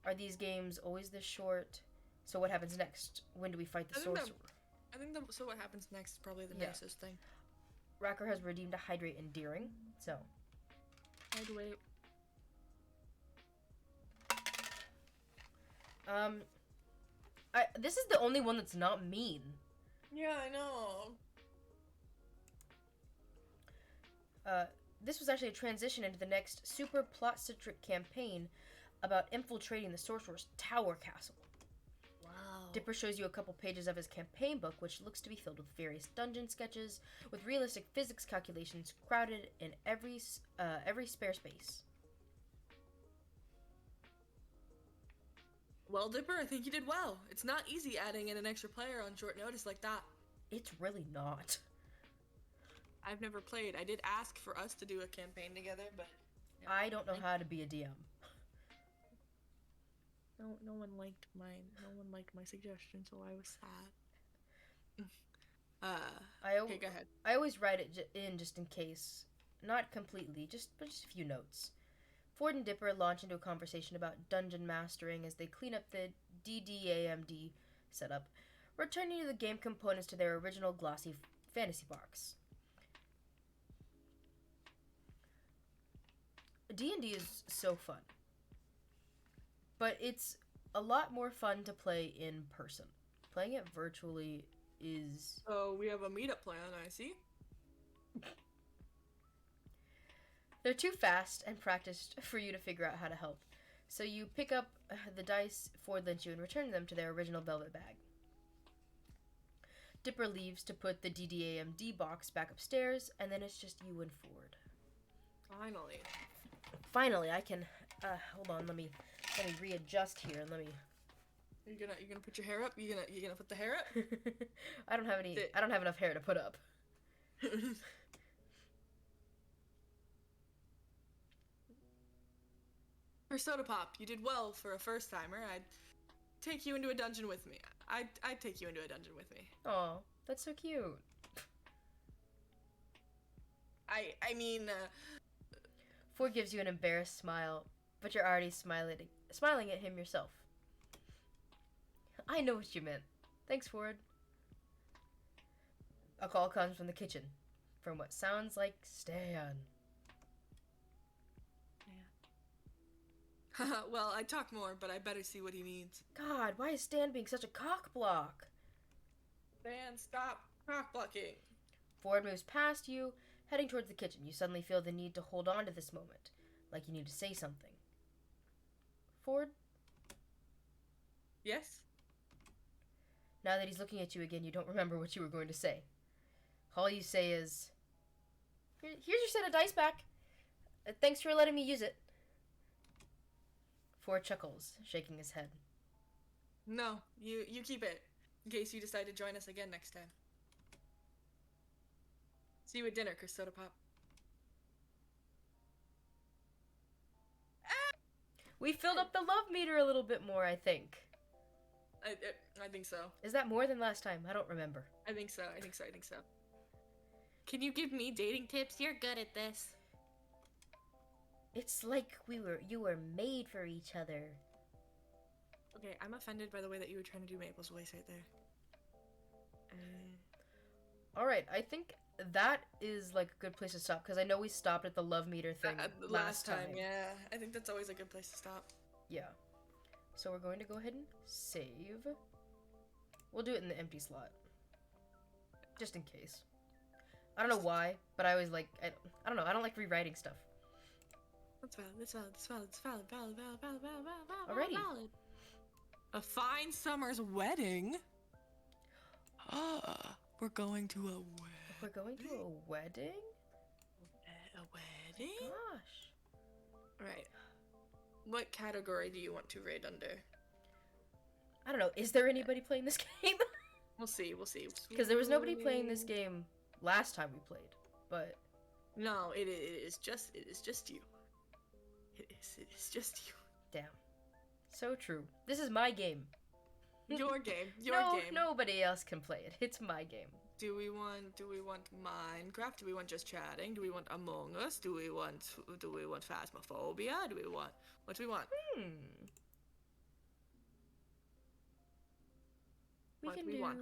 Are these games always this short? So what happens next? When do we fight the sorcerer? So what happens next is probably the Yeah. nicest thing. Racker has redeemed a hydrate endearing, so... Hydrate. This is the only one that's not mean. Yeah, I know. This was actually a transition into the next super plot-centric campaign about infiltrating the sorcerer's tower castle. Wow. Dipper shows you a couple pages of his campaign book, which looks to be filled with various dungeon sketches, with realistic physics calculations crowded in every spare space. Well, Dipper, I think you did well. It's not easy adding in an extra player on short notice like that. It's really not. I've never played. I did ask for us to do a campaign together, but I don't know how to be a DM. no one liked my suggestion, so I was sad. Okay, go ahead. I always write it in just in case Not completely, but just a few notes. Ford and Dipper launch into a conversation about dungeon mastering as they clean up the DDAMD setup, returning to the game components to their original glossy fantasy box. D&D is so fun, but it's a lot more fun to play in person. Playing it virtually is... Oh, we have a meetup plan, I see. They're too fast and practiced for you to figure out how to help, so you pick up the dice Ford lent you and return them to their original velvet bag. Dipper leaves to put the DDAMD box back upstairs, and then it's just you and Ford. Finally. Finally, I can... hold on, let me readjust here and let me... You're gonna put your hair up? You gonna put the hair up? I don't have enough hair to put up. For Soda Pop, you did well for a first timer. I'd take you into a dungeon with me. I'd take you into a dungeon with me. Aw, that's so cute. I mean, Ford gives you an embarrassed smile, but you're already smiling at him yourself. I know what you meant. Thanks, Ford. A call comes from the kitchen, from what sounds like Stan. well, I'd talk more, but I better see what he needs. God, why is Stan being such a cockblock? Dan, stop cock blocking. Ford moves past you, heading towards the kitchen. You suddenly feel the need to hold on to this moment, like you need to say something. Ford? Yes? Now that he's looking at you again, you don't remember what you were going to say. All you say is, here's your set of dice back. Thanks for letting me use it. Ford chuckles, shaking his head. No, you keep it, in case you decide to join us again next time. See you at dinner, Chris Soda Pop. We filled up the love meter a little bit more, I think. I think so. Is that more than last time? I don't remember. I think so. Can you give me dating tips? You're good at this. It's like you were made for each other. Okay, I'm offended by the way that you were trying to do Maple's voice right there. Alright, I think that is like a good place to stop, because I know we stopped at the love meter thing last time. Yeah. I think that's always a good place to stop. Yeah. So we're going to go ahead and save. We'll do it in the empty slot. Just in case. I don't know why, but I always like... I don't know, I don't like rewriting stuff. That's valid. Alrighty. A fine summer's wedding? We're going to a wedding? We're going to a wedding? A wedding? Gosh. Right. What category do you want to raid under? I don't know, is there anybody playing this game? We'll see. Because there was nobody playing this game last time we played, but... No, it is just you. It is just you. Damn. So true. This is my game. Your game. Nobody else can play it. It's my game. Do we want Minecraft? Do we want just chatting? Do we want Among Us? Do we want Phasmophobia? What do we want? We What can do we do... want?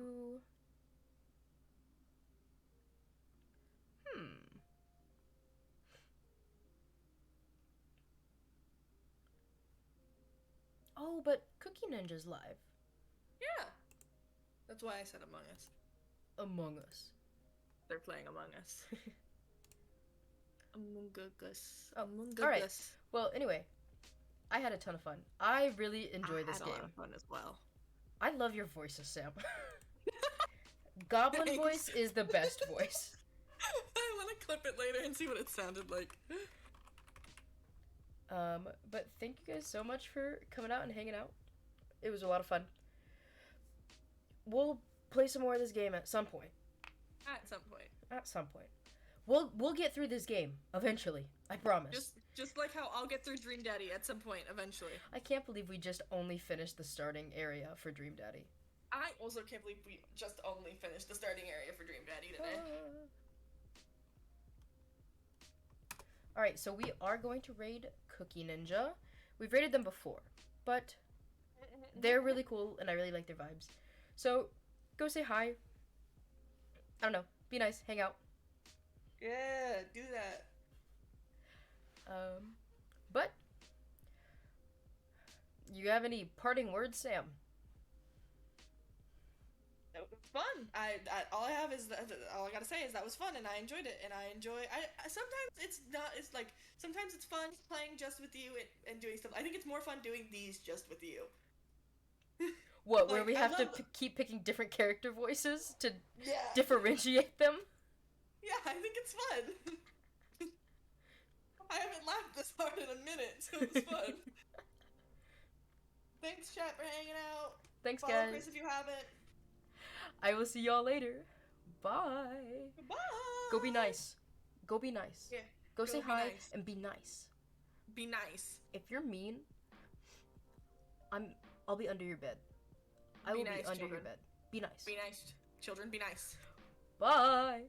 Oh, but Cookie Ninja's live. Yeah. That's why I said Among Us. Among Us. They're playing Among Us. Among Us. Oh, Among alright. Us. Well, anyway, I had a ton of fun. I really enjoyed this I had game. a lot of fun as well. I love your voices, Sam. Goblin Thanks. voice is the best voice. I want to clip it later and see what it sounded like. But thank you guys so much for coming out and hanging out. It was a lot of fun. We'll play some more of this game at some point. At some point. At some point. We'll get through this game eventually. I promise. Just like how I'll get through Dream Daddy at some point eventually. I can't believe we just only finished the starting area for Dream Daddy. I also can't believe we just only finished the starting area for Dream Daddy today. Alright, so we are going to raid Cookie Ninja. We've raided them before, but they're really cool and I really like their vibes. So, go say hi. I don't know. Be nice. Hang out. Yeah, do that. But you have any parting words, Sam? That was fun. All I have is all I gotta say is that was fun and I enjoyed it and sometimes it's not, it's like sometimes it's fun playing just with you and doing stuff. I think it's more fun doing these just with you. What, Like, where we I have to love- keep picking different character voices to Yeah. differentiate them? Yeah, I think it's fun. I haven't laughed this hard in a minute, so it's fun. Thanks, chat, for hanging out. Thanks, Follow guys. Chris if you haven't. I will see y'all later. Bye. Goodbye. Go be nice. Go be nice. Yeah. Go go say be hi nice. and be nice. Be nice. If you're mean, I'll be under your bed. I Be will nice, be under your children. bed. Be nice. Be nice. Children, be nice. Bye.